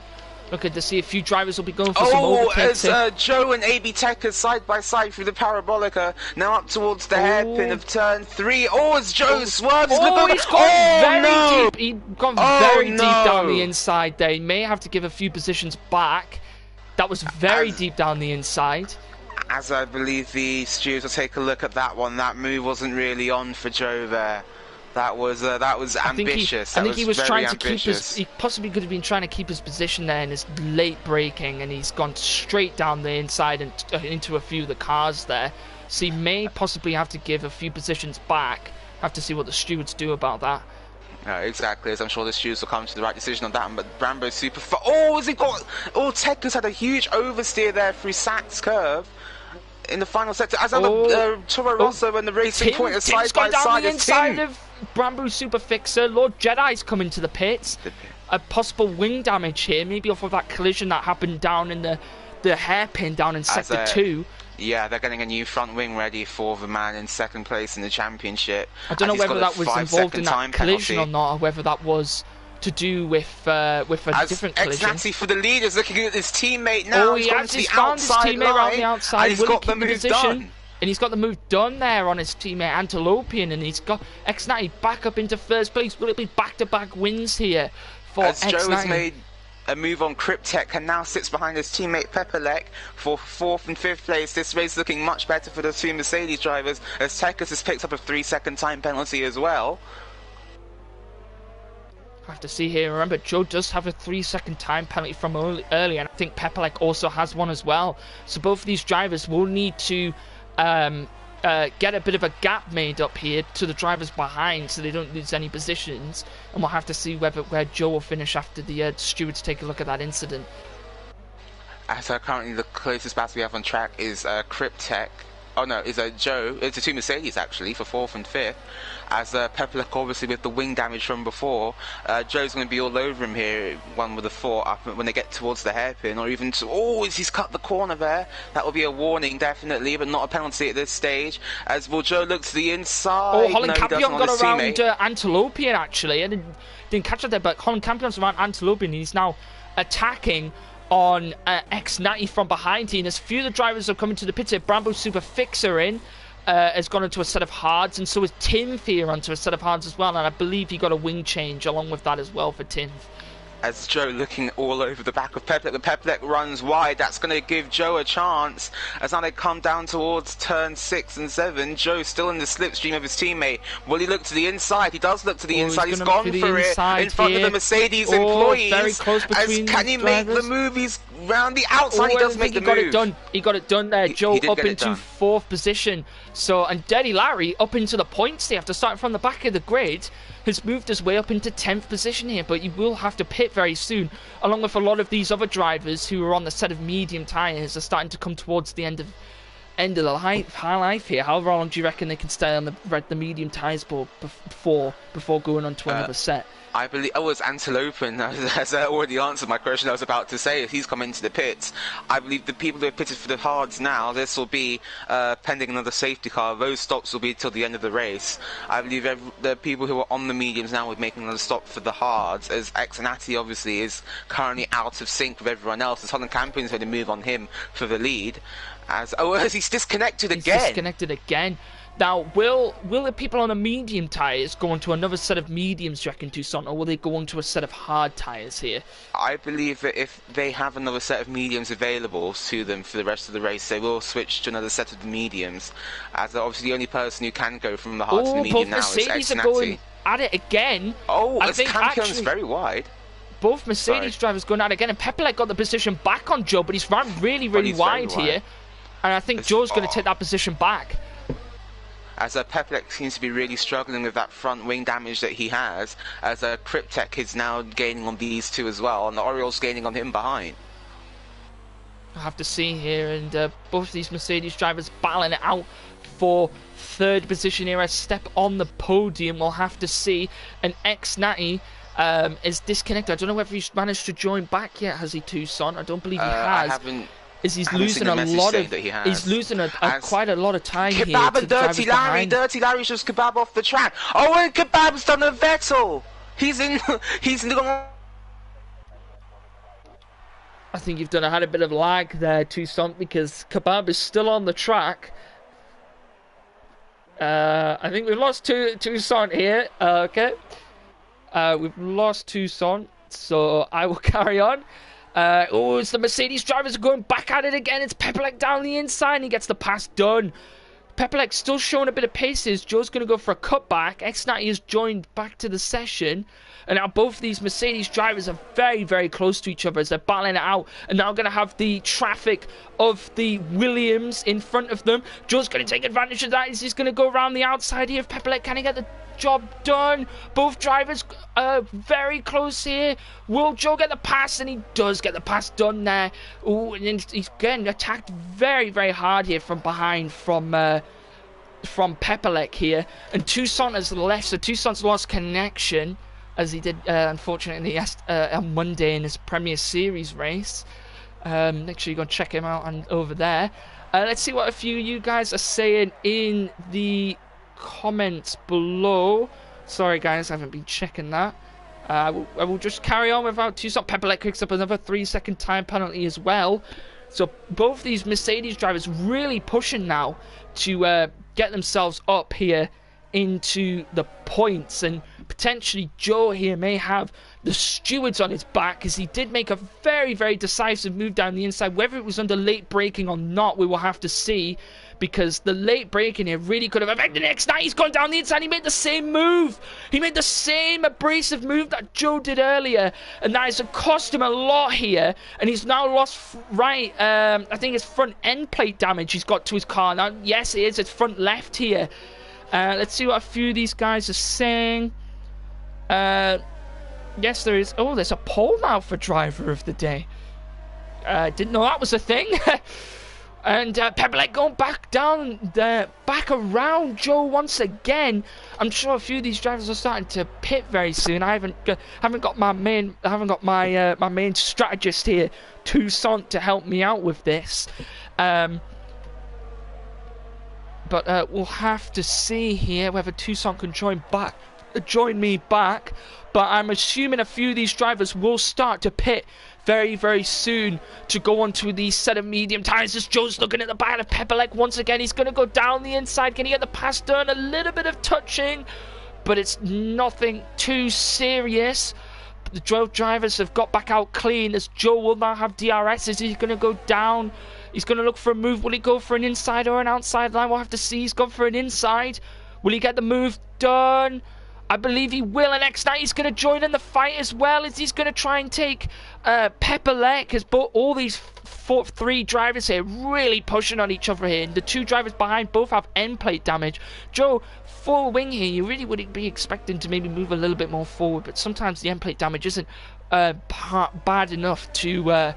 look at to see a few drivers will be going for some overtakes. As Joe and AB Techers side by side through the Parabolica, now up towards the hairpin of turn 3. Oh, as Joe swerves. He's gone very deep. He's gone very deep down the inside there. He may have to give a few positions back. That was very deep down the inside. As I believe the stewards will take a look at that one. That move wasn't really on for Joe there. That was ambitious. I think he was trying to keep his. He possibly could have been trying to keep his position there in his late braking, and he's gone straight down the inside and into a few of the cars there. So he may possibly have to give a few positions back. Have to see what the stewards do about that. Exactly, as I'm sure the stewards will come to the right decision on that one, but Brambo Super... Oh, has he got... Oh, Techers had a huge oversteer there through Sachs curve in the final sector. As the Toro Rosso and the Racing Point are side by side. The inside of Brambo Super Fixer. Lord Jedi's coming to the pits. A possible wing damage here, maybe off of that collision that happened down in the hairpin down in sector 2. Yeah, they're getting a new front wing ready for the man in second place in the championship. I don't know whether that was involved in that collision or not, or whether that was to do with a different collision. X-Natty for the lead is looking at his teammate now. Oh, he actually found his teammate around the outside. And he's got the move done. And he's got the move done there on his teammate Antilopian, and he's got X-Natty back up into first place. Will it be back-to-back wins here for X-Natty? Joe has made a move on Cryptek and now sits behind his teammate Pepperlake for 4th and 5th place. This race looking much better for the two Mercedes drivers as Techers has picked up a 3-second time penalty as well. Have to see here. Remember, Joe does have a 3-second time penalty from early, and I think Pepperlake also has one as well. So both of these drivers will need to get a bit of a gap made up here to the drivers behind so they don't lose any positions, and we'll have to see where Joe will finish after the stewards take a look at that incident. As currently the closest battle we have on track is Cryptech. Oh no, is Joe. It's a 2 Mercedes actually for 4th and 5th. As Pepelec obviously with the wing damage from before, Joe's going to be all over him here. One with the 4 up when they get towards the hairpin, or even to, oh, he's cut the corner there. That will be a warning definitely, but not a penalty at this stage. As will Joe look to the inside. Oh, Holland Campion got around Antilopian actually. I didn't catch that there, but Holland Campion's around Antilopian. He's now attacking on X90 from behind here, and as few of the drivers are coming to the pit here. Brambo Super Fixer in has gone into a set of hards, and so is Tinf here onto a set of hards as well, and I believe he got a wing change along with that as well for Tinf. As Joe looking all over the back of Pepelec, the Pepelec runs wide. That's going to give Joe a chance. As now they come down towards turn 6 and 7, Joe still in the slipstream of his teammate. Will he look to the inside? He does look to the inside. He's gone for it in front of the Mercedes employees. Very close between can he make the move? He's round the outside. He does make the move. He got it done there. Joe up into 4th position. So, and Daddy Larry up into the points there after starting from the back of the grid, has moved his way up into 10th position here, but he will have to pit very soon, along with a lot of these other drivers who are on the set of medium tyres are starting to come towards the end of the high life here. How long do you reckon they can stay on the medium tyres before going on to another set? I believe, it's Antilopian has already answered my question I was about to say. If he's come into the pits, I believe the people who are pitted for the hards now, this will be pending another safety car. Those stops will be till the end of the race. I believe the people who are on the mediums now will making another stop for the hards, as Xanati obviously is currently out of sync with everyone else, as Holland Campion's going to move on him for the lead. As he's disconnected again. He's disconnected again. Now, will the people on the medium tyres go onto another set of mediums, do you reckon, Toussaint, or will they go onto a set of hard tyres here? I believe that if they have another set of mediums available to them for the rest of the race, they will switch to another set of mediums, as obviously the only person who can go from the hard to the medium now is Mercedes Xanati. are going at it again. Oh, I think Campion's very wide. Both Mercedes drivers going at it again, and Pepelec got the position back on Joe, but he's run really wide here, and I think Joe's going to take that position back. As Pepelec seems to be really struggling with that front wing damage that he has, as Cryptech is now gaining on these two as well, and the Orioles gaining on him behind. I'll have to see here, and both these Mercedes drivers battling it out for 3rd position here. A step on the podium, we'll have to see. And X-Natty is disconnected. I don't know whether he's managed to join back yet, has he, Toussaint? I don't believe he has. He's losing a lot of. He's losing quite a lot of time here. Kebab and Dirty Larry. Dirty Larry's just Kebab off the track. Oh, and Kebab's done a Vettel. He's in. I think you've had a bit of lag there, Toussaint, because Kebab is still on the track. I think we've lost Toussaint here. Okay. We've lost Toussaint, so I will carry on. It's the Mercedes drivers are going back at it again. It's Pepelec down the inside, and he gets the pass done. Pepelec still showing a bit of paces. Joe's going to go for a cutback. X90 has joined back to the session. And now both these Mercedes drivers are very close to each other as they're battling it out. And now going to have the traffic of the Williams in front of them. Joe's going to take advantage of that. He's going to go around the outside here of Pepelec. Can he get the job done? Both drivers very close here. Will Joe get the pass? And he does get the pass done there. Oh, and he's getting attacked very hard here from behind from Pepelec here. And Toussaint has left, so Toussaint's lost connection, as he did unfortunately on Monday in his Premier Series race. Make sure you go and check him out over there. Let's see what a few of you guys are saying in the comments below. Sorry guys, I haven't been checking that. I will just carry on without Toussaint. Pepelec picks up another 3-second time penalty as well. So both these Mercedes drivers really pushing now to get themselves up here into the points and potentially Joe here may have the stewards on his back, as he did make a very, very decisive move down the inside. Whether it was under late braking or not, we will have to see, because the late braking here really could have affected it. Now he's gone down the inside. He made the same move. He made the same abrasive move that Joe did earlier, and that has cost him a lot here. And he's now lost I think it's front end plate damage he's got to his car. Now, yes, it is. It's front left here. Let's see what a few of these guys are saying. Yes, there is. Oh, there's a poll now for driver of the day. Didn't know that was a thing. And Pepperlek going back down there, back around Joe once again. I'm sure a few of these drivers are starting to pit very soon. I haven't got my main strategist here, Toussaint, to help me out with this. But we'll have to see here whether Toussaint can join me back. But I'm assuming a few of these drivers will start to pit very, very soon to go on to the set of medium tires. As Joe's looking at the back of Pepperlek once again. He's going to go down the inside. Can he get the pass done? A little bit of touching, but it's nothing too serious. The 12 drivers have got back out clean, as Joe will now have DRS. Is he going to go down? He's going to look for a move. Will he go for an inside or an outside line? We'll have to see. He's gone for an inside. Will he get the move done? I believe he will, and X Knight is going to join in the fight as well, as he's going to try and take Pepperlek, because all these three drivers here really pushing on each other here, and the two drivers behind both have end plate damage. Joe, full wing here, you really would be expecting to maybe move a little bit more forward, but sometimes the end plate damage isn't bad enough to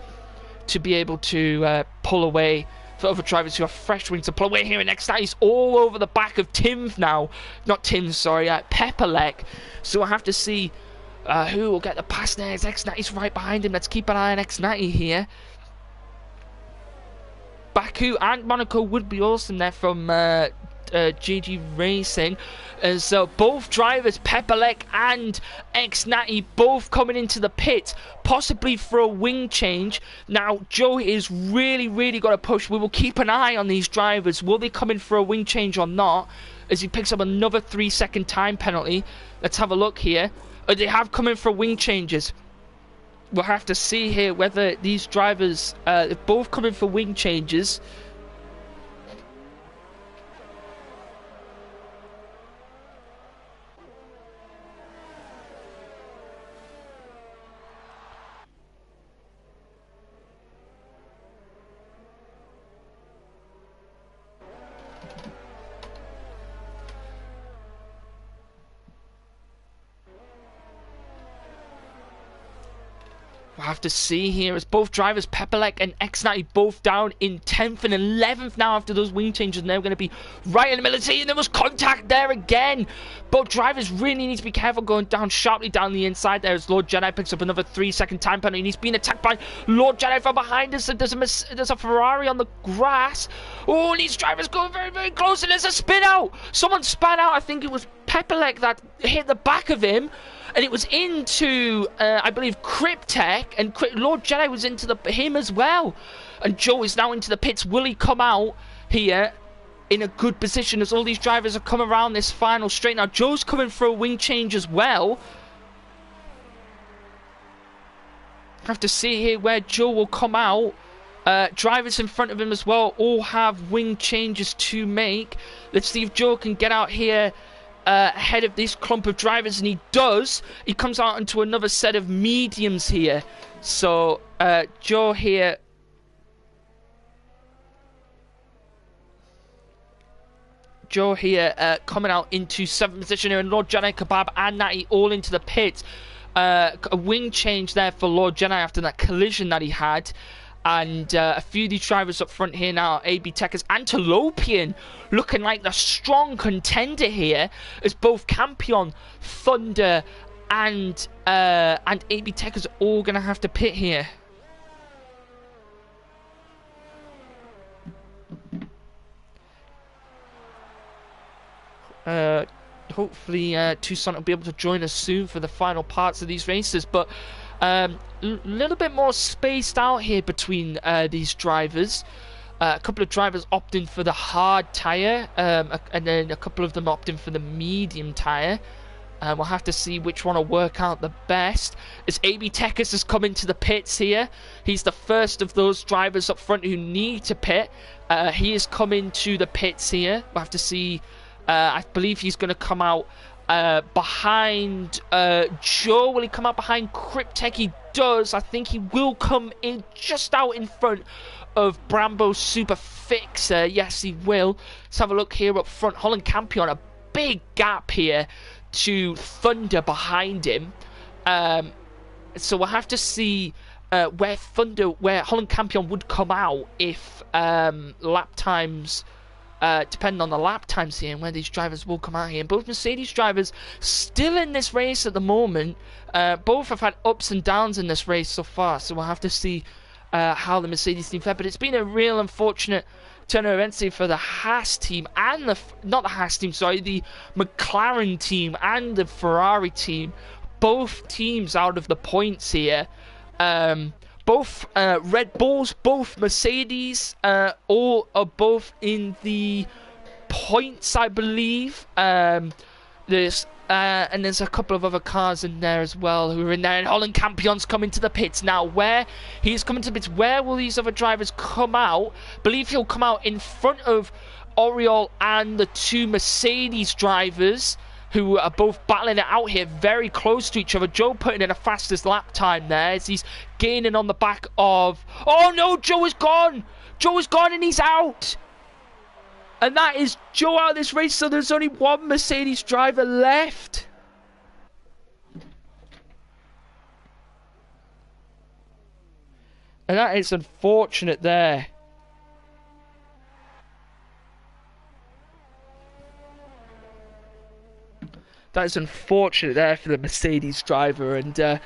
be able to pull away for other drivers who have fresh wings to pull away here. And next time he's all over the back of Pepperlek. So we'll have to see who will get the pass next. X-Natty's right behind him. Let's keep an eye on X-Natty here. Baku and Monaco would be awesome there from GG Racing, as both drivers, Pepperlek and X-Natty, both coming into the pit, possibly for a wing change. Now Joe is really got to push. We will keep an eye on these drivers. Will they come in for a wing change or not, as he picks up another 3-second time penalty? Let's have a look here. They have come in for wing changes. We'll have to see here whether these drivers both come in for wing changes. We'll have to see here, as both drivers, Pepperlek and X-Natty, both down in 10th and 11th now after those wing changes, and they're going to be right in the middle of the sea, and there was contact there again. Both drivers really need to be careful going down sharply down the inside there, as Lord Jedi picks up another 3-second time penalty, and he's being attacked by Lord Jedi from behind us. There's a Ferrari on the grass. Oh, these drivers going very close, and there's a spin out. Someone span out. I think it was Pepperlek that hit the back of him, and it was into, I believe, Cryptech, and Lord Jedi was into him as well. And Joe is now into the pits. Will he come out here in a good position, as all these drivers have come around this final straight? Now Joe's coming for a wing change as well. Have to see here where Joe will come out. Drivers in front of him as well all have wing changes to make. Let's see if Joe can get out here ahead of this clump of drivers, and he does. He comes out into another set of mediums here. So Joe here coming out into 7th position here, and Lord Jedi, Kebab and Natty all into the pit. A wing change there for Lord Jedi after that collision that he had. And a few of these drivers up front here now, AB Techers, Antilopian looking like the strong contender here, as both Campion, Thunder and AB Techers are all going to have to pit here. Hopefully Toussaint will be able to join us soon for the final parts of these races, but a little bit more spaced out here between these drivers. A couple of drivers opting for the hard tyre, and then a couple of them opting for the medium tyre. We'll have to see which one will work out the best. As AB Tekis has come into the pits here. He's the first of those drivers up front who need to pit. He is coming to the pits here. We'll have to see. I believe he's going to come out behind Joe. Will he come out behind Cryptek? He does. I think he will come in just out in front of Brambo Super Fixer. Yes, he will. Let's have a look here up front. Holland Campion, a big gap here to Thunder behind him. So we'll have to see where Holland Campion would come out if lap times, depending on the lap times here and where these drivers will come out here. And both Mercedes drivers still in this race at the moment. Both have had ups and downs in this race so far, so we'll have to see how the Mercedes team fared. But it's been a real unfortunate turn of events here for the Haas team and the McLaren team and the Ferrari team. Both teams out of the points here. Both Red Bulls, both Mercedes, all are both in the points, I believe. And there's a couple of other cars in there as well who are in there. And Holland Campion's coming to the pits now. Where he's coming to the pits, where will these other drivers come out? I believe he'll come out in front of Oriol and the two Mercedes drivers who are both battling it out here, very close to each other. Joe putting in a fastest lap time there as he's gaining on the back of... Oh no, Joe is gone! Joe is gone and he's out! And that is Joe out of this race, so there's only one Mercedes driver left. And that is unfortunate there. That is unfortunate there for the Mercedes driver. And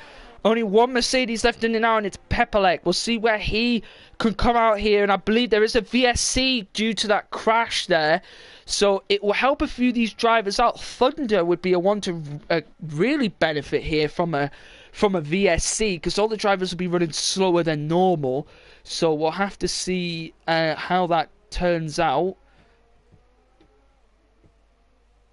only one Mercedes left in it now, and it's Pepelec. We'll see where he can come out here. And I believe there is a VSC due to that crash there. So it will help a few of these drivers out. Thunder would be a one to really benefit here from a VSC, because all the drivers will be running slower than normal. So we'll have to see how that turns out.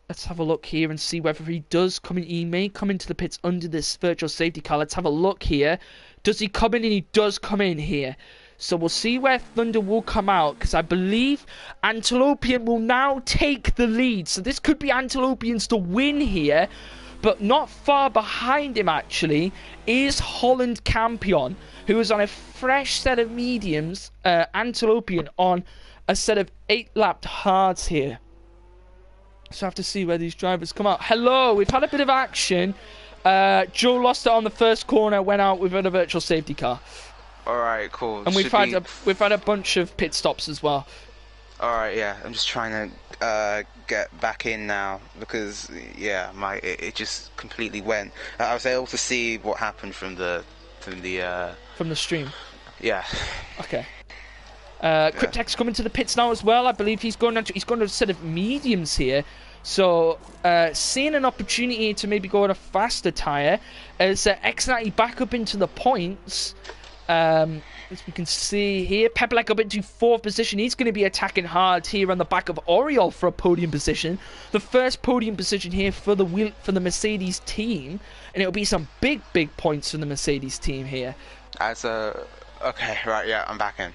Let's have a look here and see whether he does come in. He may come into the pits under this virtual safety car. Let's have a look here. Does he come in? And he does come in here. So we'll see where Thunder will come out, because I believe Antilopian will now take the lead. So this could be Antilopian's to win here. But not far behind him, actually, is Holland Campion, who is on a fresh set of mediums. Antilopian on a set of 8-lapped hards here. So I have to see where these drivers come out. Hello, we've had a bit of action. Joe lost it on the first corner, went out with a virtual safety car. All right, cool. And we've had a bunch of pit stops as well. All right, yeah. I'm just trying to get back in now because yeah, it just completely went. I was able to see what happened from the stream. Yeah. Okay. Cryptek's coming to the pits now as well. I believe he's going to a set of mediums here. So, seeing an opportunity to maybe go on a faster tyre, as X90 back up into the points. As we can see here, Pepelec up into 4th position. He's going to be attacking hard here on the back of Oriol for a podium position. The first podium position here for the Mercedes team, and it'll be some big points for the Mercedes team here. Okay, right, yeah, I'm back in.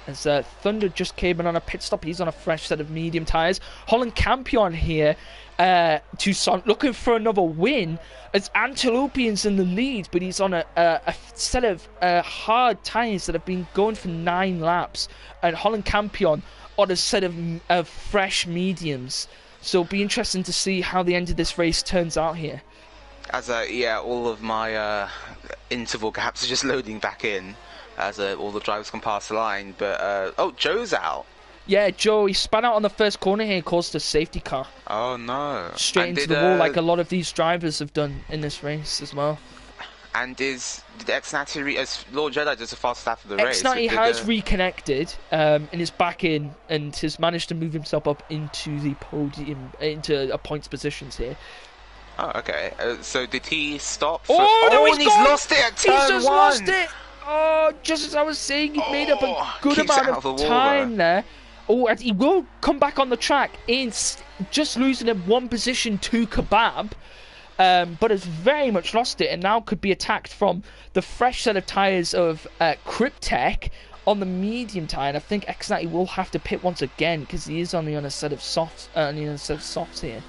As Thunder just came in on a pit stop. He's on a fresh set of medium tyres. Holland Campion here, looking for another win. As Antilopian's in the lead, but he's on a set of hard tyres that have been going for 9 laps. And Holland Campion on a set of fresh mediums. So it'll be interesting to see how the end of this race turns out here. Yeah, all of my interval gaps are just loading back in. As all the drivers can pass the line, but oh, Joe's out. Yeah, Joe, he spun out on the first corner here, caused a safety car. Oh no! Straight into the wall, like a lot of these drivers have done in this race as well. And did X90 as Lord Jedi does the fastest lap of the race? X90 has reconnected and is back in and has managed to move himself up into the podium, into a points positions here. Oh, okay. So did he stop? And he's lost it at turn 1. He's just lost it. Oh, just as I was saying, he made up a good amount of time there. Oh, and he will come back on the track in just losing in one position to Kebab, but has very much lost it and now could be attacked from the fresh set of tyres of Cryptech on the medium tyre. And I think X90 will have to pit once again because he is only on a set of softs, here.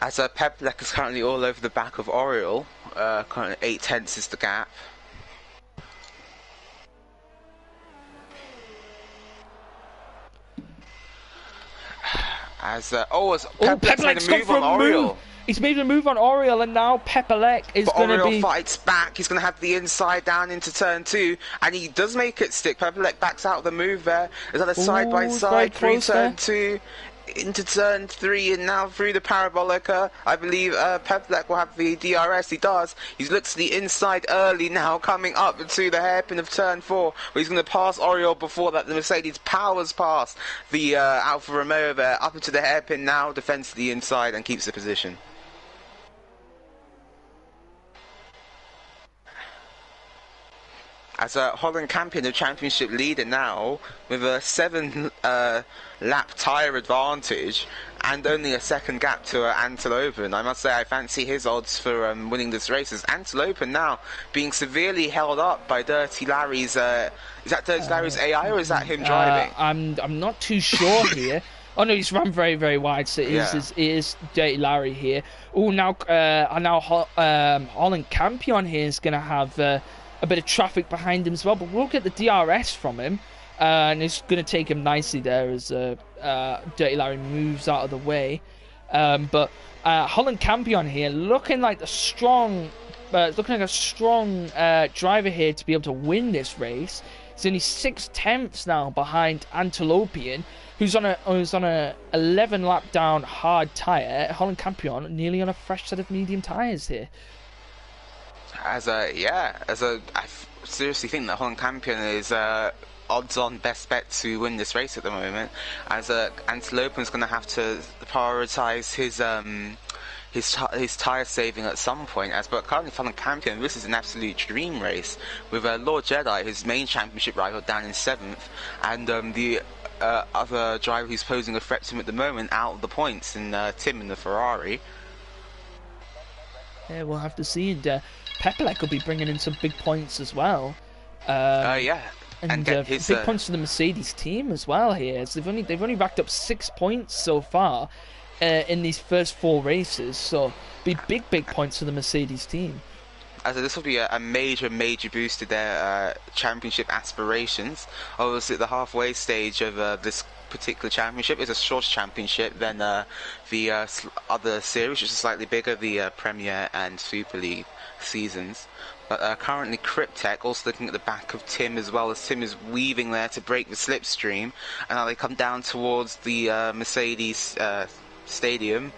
As Peplek is currently all over the back of Oriole, currently 8 tenths is the gap. Peplek's made a move on Oriole. He's made a move on Oriole, and now Pepelec is going to be... Oriole fights back. He's going to have the inside down into turn 2, and he does make it stick. Pepelec backs out of the move there. Is that a side-by-side through turn 2 into turn 3, and now through the Parabolica? I believe Pepelec will have the DRS. He does. He looks to the inside early now, coming up to the hairpin of turn 4, where he's going to pass Oriole before that. The Mercedes powers past the Alfa Romeo there, up into the hairpin now, defends the inside, and keeps the position. As Holland Campion, the championship leader now, with a 7-lap tyre advantage and only a second gap to Antelopen. I must say I fancy his odds for winning this race, as Antelopen now being severely held up by Dirty Larry's... is that Dirty Larry's AI, or is that him driving? I'm not too sure here. Oh no, he's run very, very wide, so it is Dirty Larry here. Oh, now Holland Campion here is going to have... a bit of traffic behind him as well, but we'll get the DRS from him, and it's going to take him nicely there as Dirty Larry moves out of the way. But Holland Campion here looking like a strong driver here to be able to win this race. He's only 6 tenths now behind Antilopian, who's on a 11-lap down hard tyre. Holland Campion nearly on a fresh set of medium tyres here. I seriously think that Holland Campion is odds-on best bet to win this race at the moment, as Antelopen's going to have to prioritise his tyre saving at some point. But currently Holland Campion, this is an absolute dream race with Lord Jedi, his main championship rival, down in 7th, and the other driver who's posing a threat to him at the moment out of the points, in Tim in the Ferrari. Yeah, we'll have to see. And Pepelec will be bringing in some big points as well. And get his, big points for the Mercedes team as well here. So they've only racked up 6 points so far in these first 4 races. So be big points for the Mercedes team. This will be a major boost to their championship aspirations. Obviously, the halfway stage of this particular championship is a shorter championship than the other series, which is slightly bigger, the Premier and Super League seasons. But currently Cryptech also looking at the back of Tim, as well as Tim is weaving there to break the slipstream, and now they come down towards the Mercedes stadium,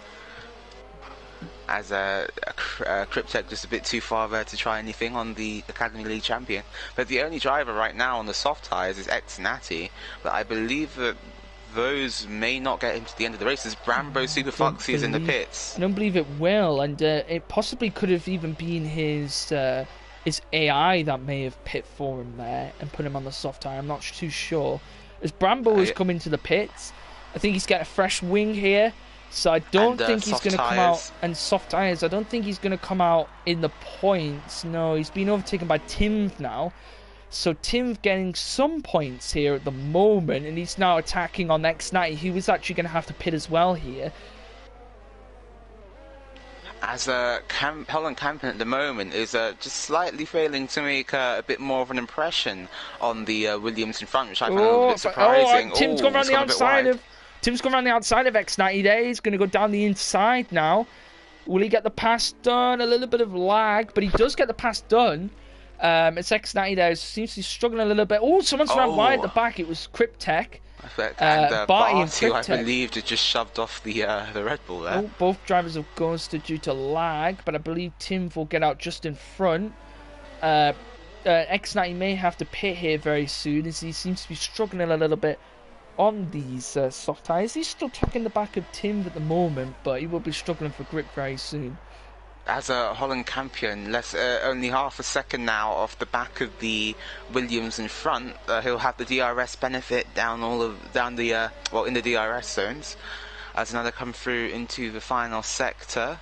as Cryptech just a bit too far there to try anything on the Academy League champion. But the only driver right now on the soft tyres is X-Natty, but I believe that those may not get him to the end of the race, as Brambo Super Foxy is in the pits. I don't believe it will, and it possibly could have even been his AI that may have pit for him there and put him on the soft tyre. I'm not too sure. As Brambo has come into the pits, I think he's got a fresh wing here, so I don't think he's going to come out, and soft tyres, I don't think he's going to come out in the points. No, he's been overtaken by Tim now. So Tim getting some points here at the moment, and he's now attacking on X90. He was actually going to have to pit as well here. As Holland Campion at the moment is just slightly failing to make a bit more of an impression on the Williams in front, which I find a little bit surprising. Tim's gone around the outside of X90 there. He's going to go down the inside now. Will he get the pass done? A little bit of lag, but he does get the pass done. It's X90 there, seems to be struggling a little bit. Oh, someone's ran wide at the back. It was Cryptech. And Barty, I believe, had just shoved off the Red Bull there. Oh, both drivers have ghosted due to lag, but I believe Tim will get out just in front. X90 may have to pit here very soon, as he seems to be struggling a little bit on these soft tyres. He's still tucking the back of Tim at the moment, but he will be struggling for grip very soon. As a Holland Campion, only half a second now off the back of the Williams in front. He'll have the DRS benefit in the DRS zones. as now they come through into the final sector.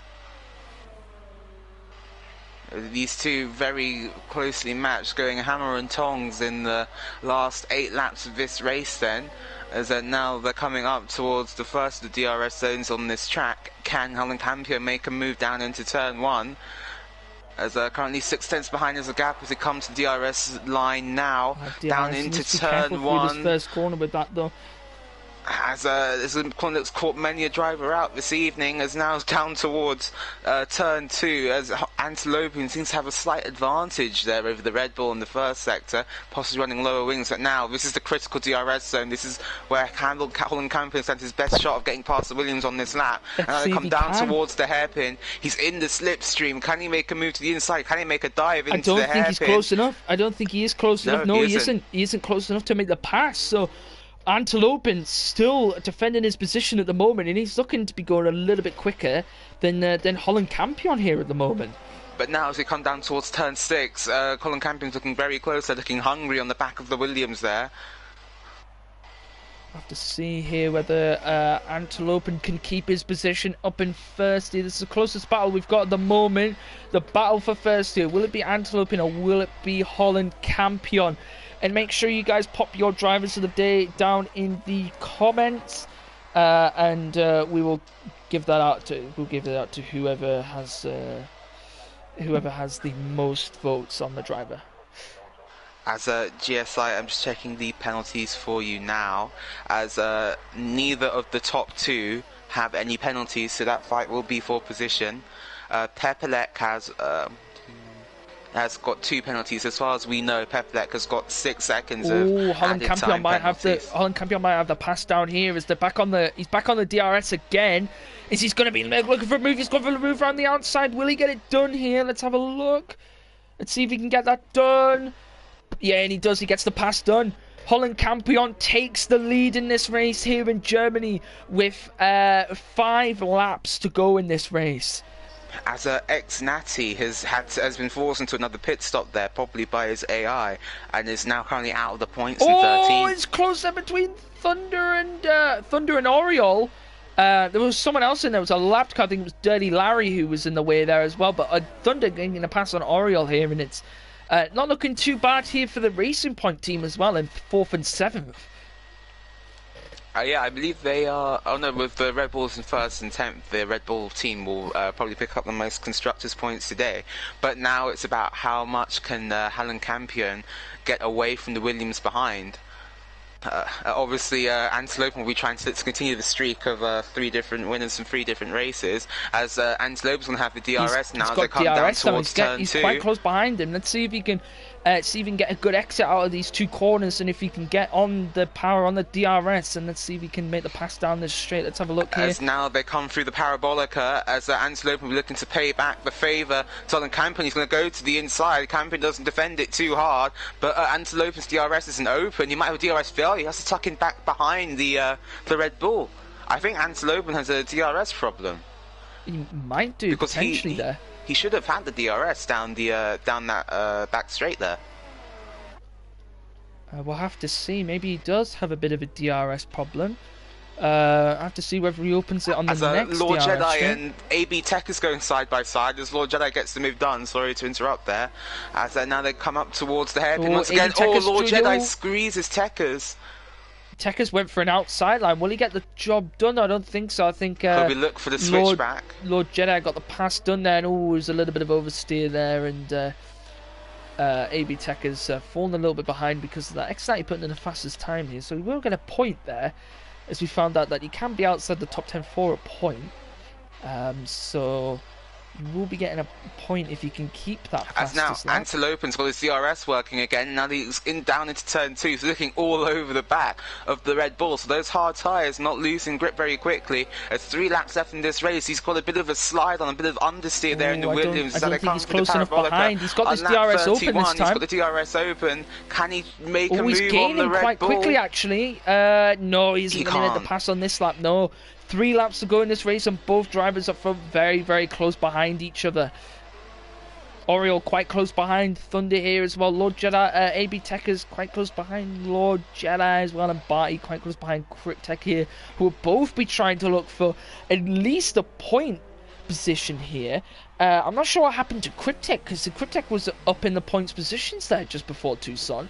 These two very closely matched, going hammer and tongs in the last 8 laps of this race then, as now they're coming up towards the first of the DRS zones on this track. Can Holland-Campion make a move down into turn 1? As currently 6 tenths behind as a gap as it comes to DRS line now, down into turn 1. This first corner with that though. As this is a corner that's caught many a driver out this evening, as now down towards turn 2, as Antilopian seems to have a slight advantage there over the Red Bull in the first sector, possibly running lower wings. But now this is the critical DRS zone. This is where Holland-Campion stands his best shot of getting past the Williams on this lap. And now they come down towards the hairpin. He's in the slipstream. Can he make a move to the inside? Can he make a dive into the hairpin? I don't think he's close enough. I don't think he is close enough. No, he isn't. He isn't close enough to make the pass. So Antilopian still defending his position at the moment, and he's looking to be going a little bit quicker than Holland-Campion here at the moment. But now as we come down towards turn 6, Holland-Campion's looking very close. They're looking hungry on the back of the Williams there. We'll have to see here whether Antilopian can keep his position up in first here. This is the closest battle we've got at the moment. The battle for first here. Will it be Antilopian or will it be Holland-Campion? And make sure you guys pop your drivers of the day down in the comments, and we will give that out to whoever has the most votes on the driver. As GSI, I'm just checking the penalties for you now, as neither of the top 2 have any penalties, so that fight will be for position. Pepelec has got 2 penalties. As far as we know, Pepelec has got 6 seconds of added time penalties. Holland-Campion might have the pass down here as they're back on the. He's back on the DRS again. Is he's going to be looking for a move? He's going for a move around the outside. Will he get it done here? Let's have a look. Let's see if he can get that done. Yeah, and he does. He gets the pass done. Holland-Campion takes the lead in this race here in Germany with 5 laps to go in this race. As ex-Natty has been forced into another pit stop there, probably by his AI, and is now currently out of the points in 13. Oh, it's close there between Thunder and Oriole. There was someone else in there. It was a lap car. I think it was Dirty Larry who was in the way there as well. But Thunder getting a pass on Oriole here, and it's not looking too bad here for the Racing Point team as well in 4th and 7th. Yeah, I believe they are. Oh no, with the Red Bulls in 1st and 10th, the Red Bull team will probably pick up the most constructors' points today. But now it's about how much can Holland-Campion get away from the Williams behind. Obviously, Antilopian will be trying to continue the streak of 3 different winners from 3 different races. As Antilopian's going to have the DRS now, as they come down towards turn 2. He's quite close behind him. Let's see if he can get a good exit out of these 2 corners, and if he can get on the power on the DRS, and let's see if he can make the pass down this straight. Let's have a look here. As now they come through the Parabolica, as Antilopian will be looking to pay back the favour to Holland-Campion. He's going to go to the inside. Campion doesn't defend it too hard, but Antilopian's DRS isn't open. He might have a DRS failure. He has to tuck in back behind the Red Bull. I think Antilopian has a DRS problem. He might do, because potentially there. He should have had the DRS down that back straight there. We'll have to see. Maybe he does have a bit of a DRS problem. I have to see whether he opens it on the next Lord DRS Jedi stream. and AB Tech is going side by side as Lord Jedi gets the move done. Sorry to interrupt there. As now they come up towards the hairpin once again. Oh, Lord Jedi squeezes Techers. Techers went for an outside line. Will he get the job done? I don't think so. I think we look for the switchback. Lord Jedi got the pass done there, and oh, there's a little bit of oversteer there, and AB Tech has fallen a little bit behind because of that. X90 putting in the fastest time here, so we will get a point there, as we found out that you can be outside the top 10 for a point. So you will be getting a point if you can keep that fastest As now Antilopian's got his DRS working again. Now he's down into turn 2, so looking all over the back of the Red Bull. So those hard tyres not losing grip very quickly. There's 3 laps left in this race. He's got a bit of a slide on, a bit of understeer there in the Williams. I don't think he's close enough behind. He's got this DRS open this time. He's got the DRS open. Can he make a move he's gaining on the Red quite Bull? Quickly actually. No, he isn't going to make the pass on this lap. No. 3 laps to go in this race, and both drivers are from very, very close behind each other. Oriole quite close behind Thunder here as well. Lord Jedi, AB Tech is quite close behind Lord Jedi as well, and Barty quite close behind Cryptek here, who will both be trying to look for at least a point position here. I'm not sure what happened to Cryptek, because the Cryptek was up in the points positions there just before Tucson.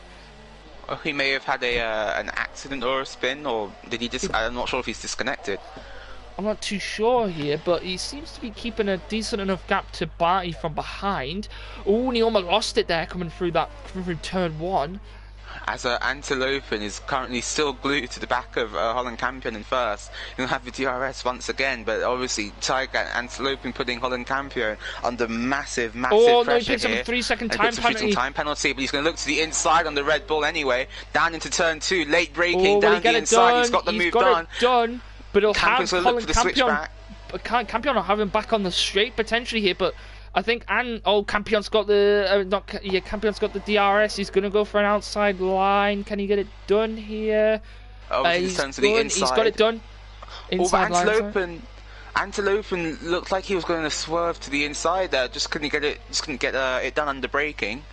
Well, he may have had an accident or a spin, or did he just... I'm not sure if he's disconnected. I'm not too sure here, but he seems to be keeping a decent enough gap to Barty from behind. Oh, and he almost lost it there coming through turn 1. As Antelopin is currently still glued to the back of Holland Campion in first. He'll have the DRS once again, but obviously Tiger Antelopin putting Holland Campion under massive pressure here. Oh, no, he picks up a 3-second time penalty. But he's going to look to the inside on the Red Bull anyway. Down into turn 2, late braking, down the inside. He's got the move done. But he'll have Holland Campion. Campion will have him back on the straight potentially here, but I think Campion's got the Campion's got the DRS. He's gonna go for an outside line. Can he get it done here? He's to the inside. He's got it done. Inside line. Antelopin looked like he was going to swerve to the inside there. Just couldn't get it done under braking.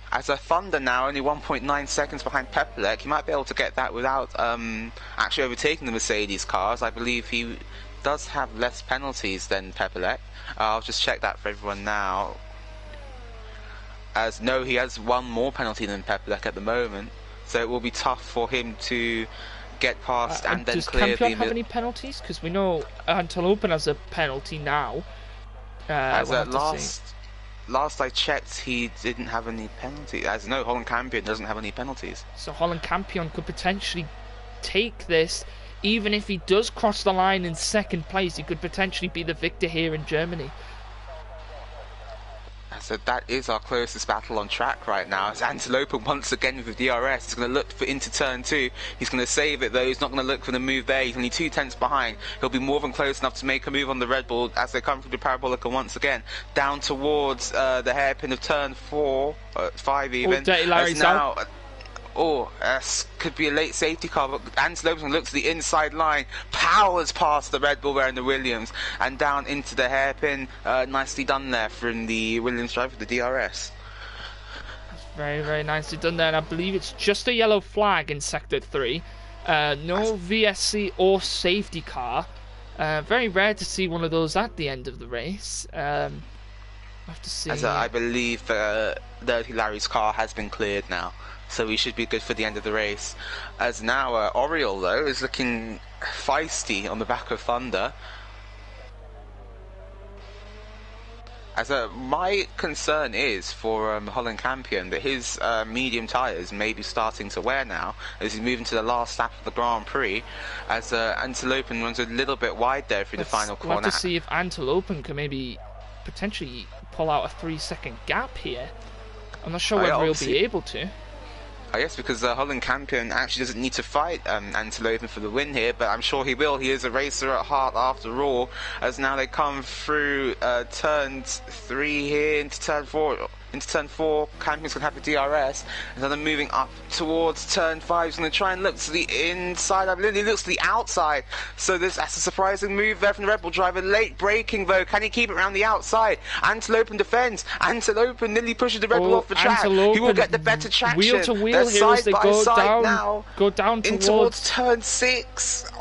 As a Thunder now, only 1.9 seconds behind Pepelec, he might be able to get that without actually overtaking the Mercedes cars. I believe he does have less penalties than Pepelec. I'll just check that for everyone now. As no, he has one more penalty than Pepelec at the moment, so it will be tough for him to get past and then clear the... Does Campion have any penalties? Because we know Antelopin has a penalty now. Last I checked, he didn't have any penalties. As no, Holland Campion doesn't have any penalties. So Holland Campion could potentially take this. Even if he does cross the line in second place, he could potentially be the victor here in Germany. So that is our closest battle on track right now. As Antelopin once again with the DRS, he's going to look for into turn 2. He's going to save it though. He's not going to look for the move there. He's only 2 tenths behind. He'll be more than close enough to make a move on the Red Bull as they come through the Parabolica once again down towards the hairpin of turn 5 even. Oh, Dirty Larry's out. Could be a late safety car, but Antelopin looks to the inside line, powers past the Red Bull wearing the Williams, and down into the hairpin. Nicely done there from the Williams driver, the DRS. That's very, very nicely done there, and I believe it's just a yellow flag in Sector 3. No VSC or safety car. Very rare to see one of those at the end of the race. We'll have to see. I believe Dirty Larry's car has been cleared now, so we should be good for the end of the race. As now Oriole though is looking feisty on the back of Thunder. As my concern is for Holland Campion that his medium tyres may be starting to wear now as he's moving to the last lap of the Grand Prix, as Antelopin runs a little bit wide there through the final corner. We'll have to see if Antelopin can maybe potentially pull out a 3-second gap here. I'm not sure whether he'll be able to. Yes, because Holland Campion actually doesn't need to fight Antelopin for the win here, but I'm sure he will. He is a racer at heart after all, as now they come through turn 3 here into turn 4. Into turn 4, Campion's going to have the DRS, and then they're moving up towards turn 5. He's going to try and look to the inside. I believe he looks to the outside, so that's a surprising move there from the Red Bull driver. Late braking though, can he keep it around the outside? Antelopin defends. Antelopin nearly pushes the Red Bull off the track. He will get the better traction. Wheel to wheel they're here side as they by go side down, now. Go down towards turn 6. As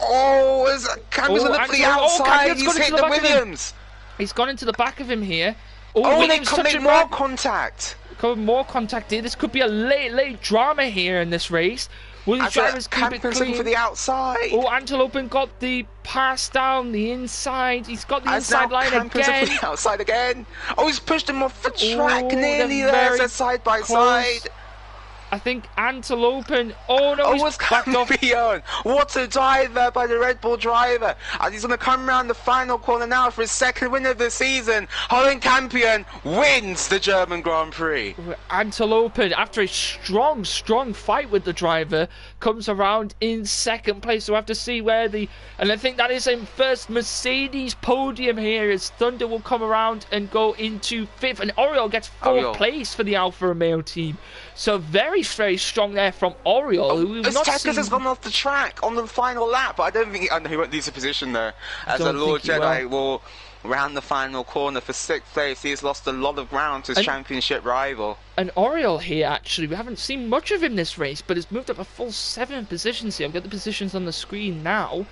Campion's going to look to the outside. He's hit the Williams. He's gone into the back of him here. They commit more contact. More contact here. This could be a late drama here in this race. Will the drivers keep it clean? For the outside. Antelopin got the pass down the inside. He's got the inside line again. For the outside again. He's pushed him off the track nearly there. They're side by side. I think Antelopin. He's backed off. What a dive there by the Red Bull driver. As he's going to come around the final corner now for his second win of the season. Holland Campion wins the German Grand Prix. Antelopin, after a strong fight with the driver, comes around in second place. So we'll have to see where and I think that is a first Mercedes podium here, as Thunder will come around and go into 5th, and Oriole gets 4th place for the Alfa Romeo team. So very strong there from Oriole. Tekkas has gone off the track on the final lap, but I don't think he won't lose a position there. As a Lord Jedi will round the final corner for 6th place. He's lost a lot of ground to his championship rival. And Oriole here, actually, we haven't seen much of him this race, but has moved up a full 7 positions here. I've got the positions on the screen now.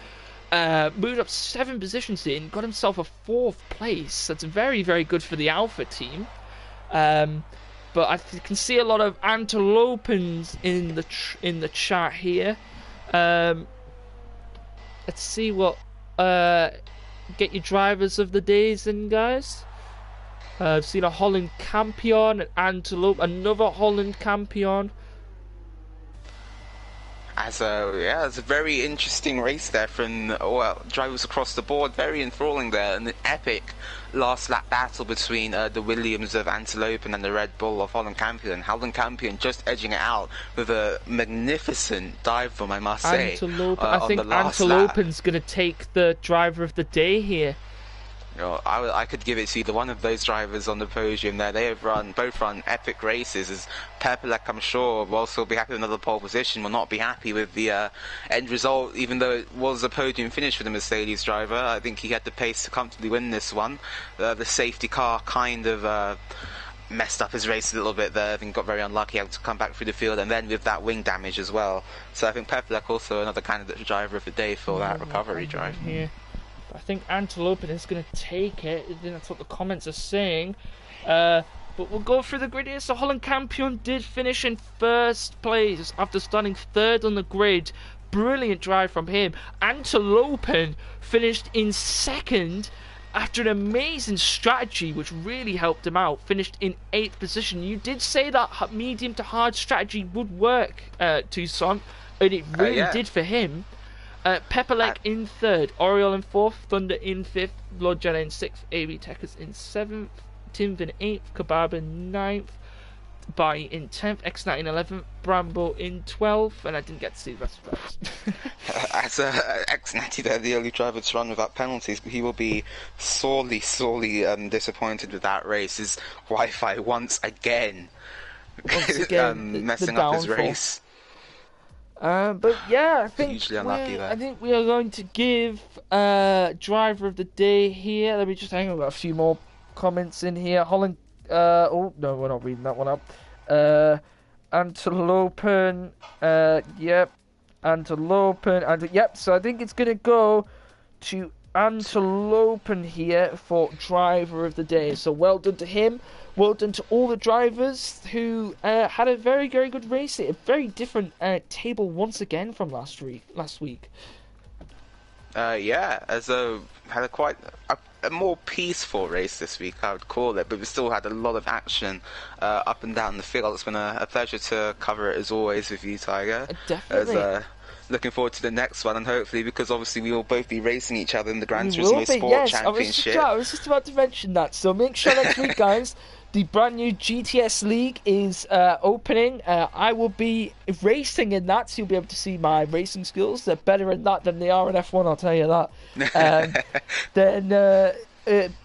Moved up 7 positions here and got himself a 4th place. That's very, very good for the Alpha team. But I can see a lot of Antelopens in the chat here. Let's see what get your drivers of the days in, guys. I've seen a Holland Campion, an Antelope, another Holland Campion. It's a very interesting race there from drivers across the board. Very enthralling there, and an epic last lap battle between the Williams of Antelope and the Red Bull of Holland Campion. Holland Campion just edging it out with a magnificent dive from, I must say. I think Antelopen's going to take the driver of the day here. You know, I could give it to either one of those drivers on the podium there. They have both run epic races. As Pepelec, I'm sure, will also be happy with another pole position, will not be happy with the end result, even though it was a podium finish for the Mercedes driver. I think he had the pace to comfortably win this one. The safety car kind of messed up his race a little bit there. I think got very unlucky, able to come back through the field, and then with that wing damage as well. So I think Pepelec also another candidate for driver of the day for that recovery drive. Here. I think Antelope is going to take it. I think that's what the comments are saying. But we'll go through the grid here. So Holland Campion did finish in 1st place after starting 3rd on the grid. Brilliant drive from him. Antelope finished in 2nd after an amazing strategy which really helped him out. Finished in 8th position. You did say that medium to hard strategy would work, Toussaint, and it really did for him. Pepelec in 3rd, Oriole in 4th, Thunder in 5th, Lord Jedi in 6th, AB Techers in 7th, Timvin 8th, Kababa 9th, Bai in 10th, X9 in 11th, Bramble in 12th, and I didn't get to see the rest of those. As X-Natty there, the only driver to run without penalties, he will be sorely disappointed with that race. His Wi-Fi once again messing up his race. But yeah, I think we are going to give driver of the day here. Let me just hang on, I've got a few more comments in here. Holland, oh no, we're not reading that one up. Antelopen, yep, Antelopen, yep. So I think it's gonna go to Antelopen here for driver of the day. So well done to him. Well done to all the drivers who had a very, very good race. A very different table once again from last week. As had quite a more peaceful race this week, I would call it, but we still had a lot of action up and down the field. It's been a pleasure to cover it as always with you, Tiger. Definitely. Looking forward to the next one, and hopefully, because obviously we will both be racing each other in the Gran Turismo Sport Championship. I was just about to mention that, so make sure next week, guys, the brand new GTS League is opening. I will be racing in that, so you'll be able to see my racing skills. They're better in that than they are in F1, I'll tell you that. Then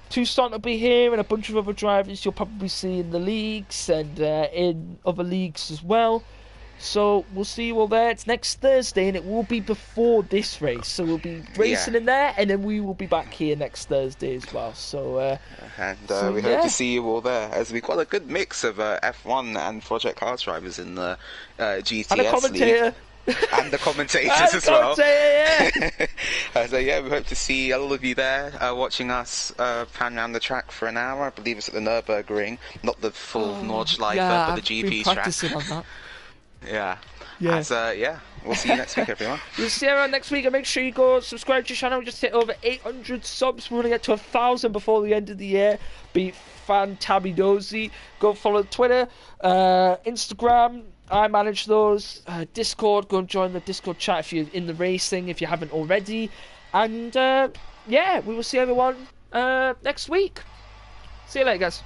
Toussaint will be here, and a bunch of other drivers you'll probably see in the leagues and in other leagues as well. So we'll see you all there. It's next Thursday, and it will be before this race. So we'll be racing in there, and then we will be back here next Thursday as well. So we hope to see you all there, as we've got a good mix of F1 and Project Cars drivers in the GTS and a commentator. League. And the commentators as well. So we hope to see all of you there watching us pan around the track for an hour. I believe it's at the Nürburgring, not the full Nordschleife, but the GP track. On that. Yeah. We'll see you next week, everyone. We'll see you around next week, and make sure you go subscribe to the channel. We just hit over 800 subs. We're going to get to 1,000 before the end of the year. Be fantabidosi. Go follow Twitter, Instagram. I manage those. Discord. Go and join the Discord chat if you're in the racing, if you haven't already. And we will see everyone next week. See you later, guys.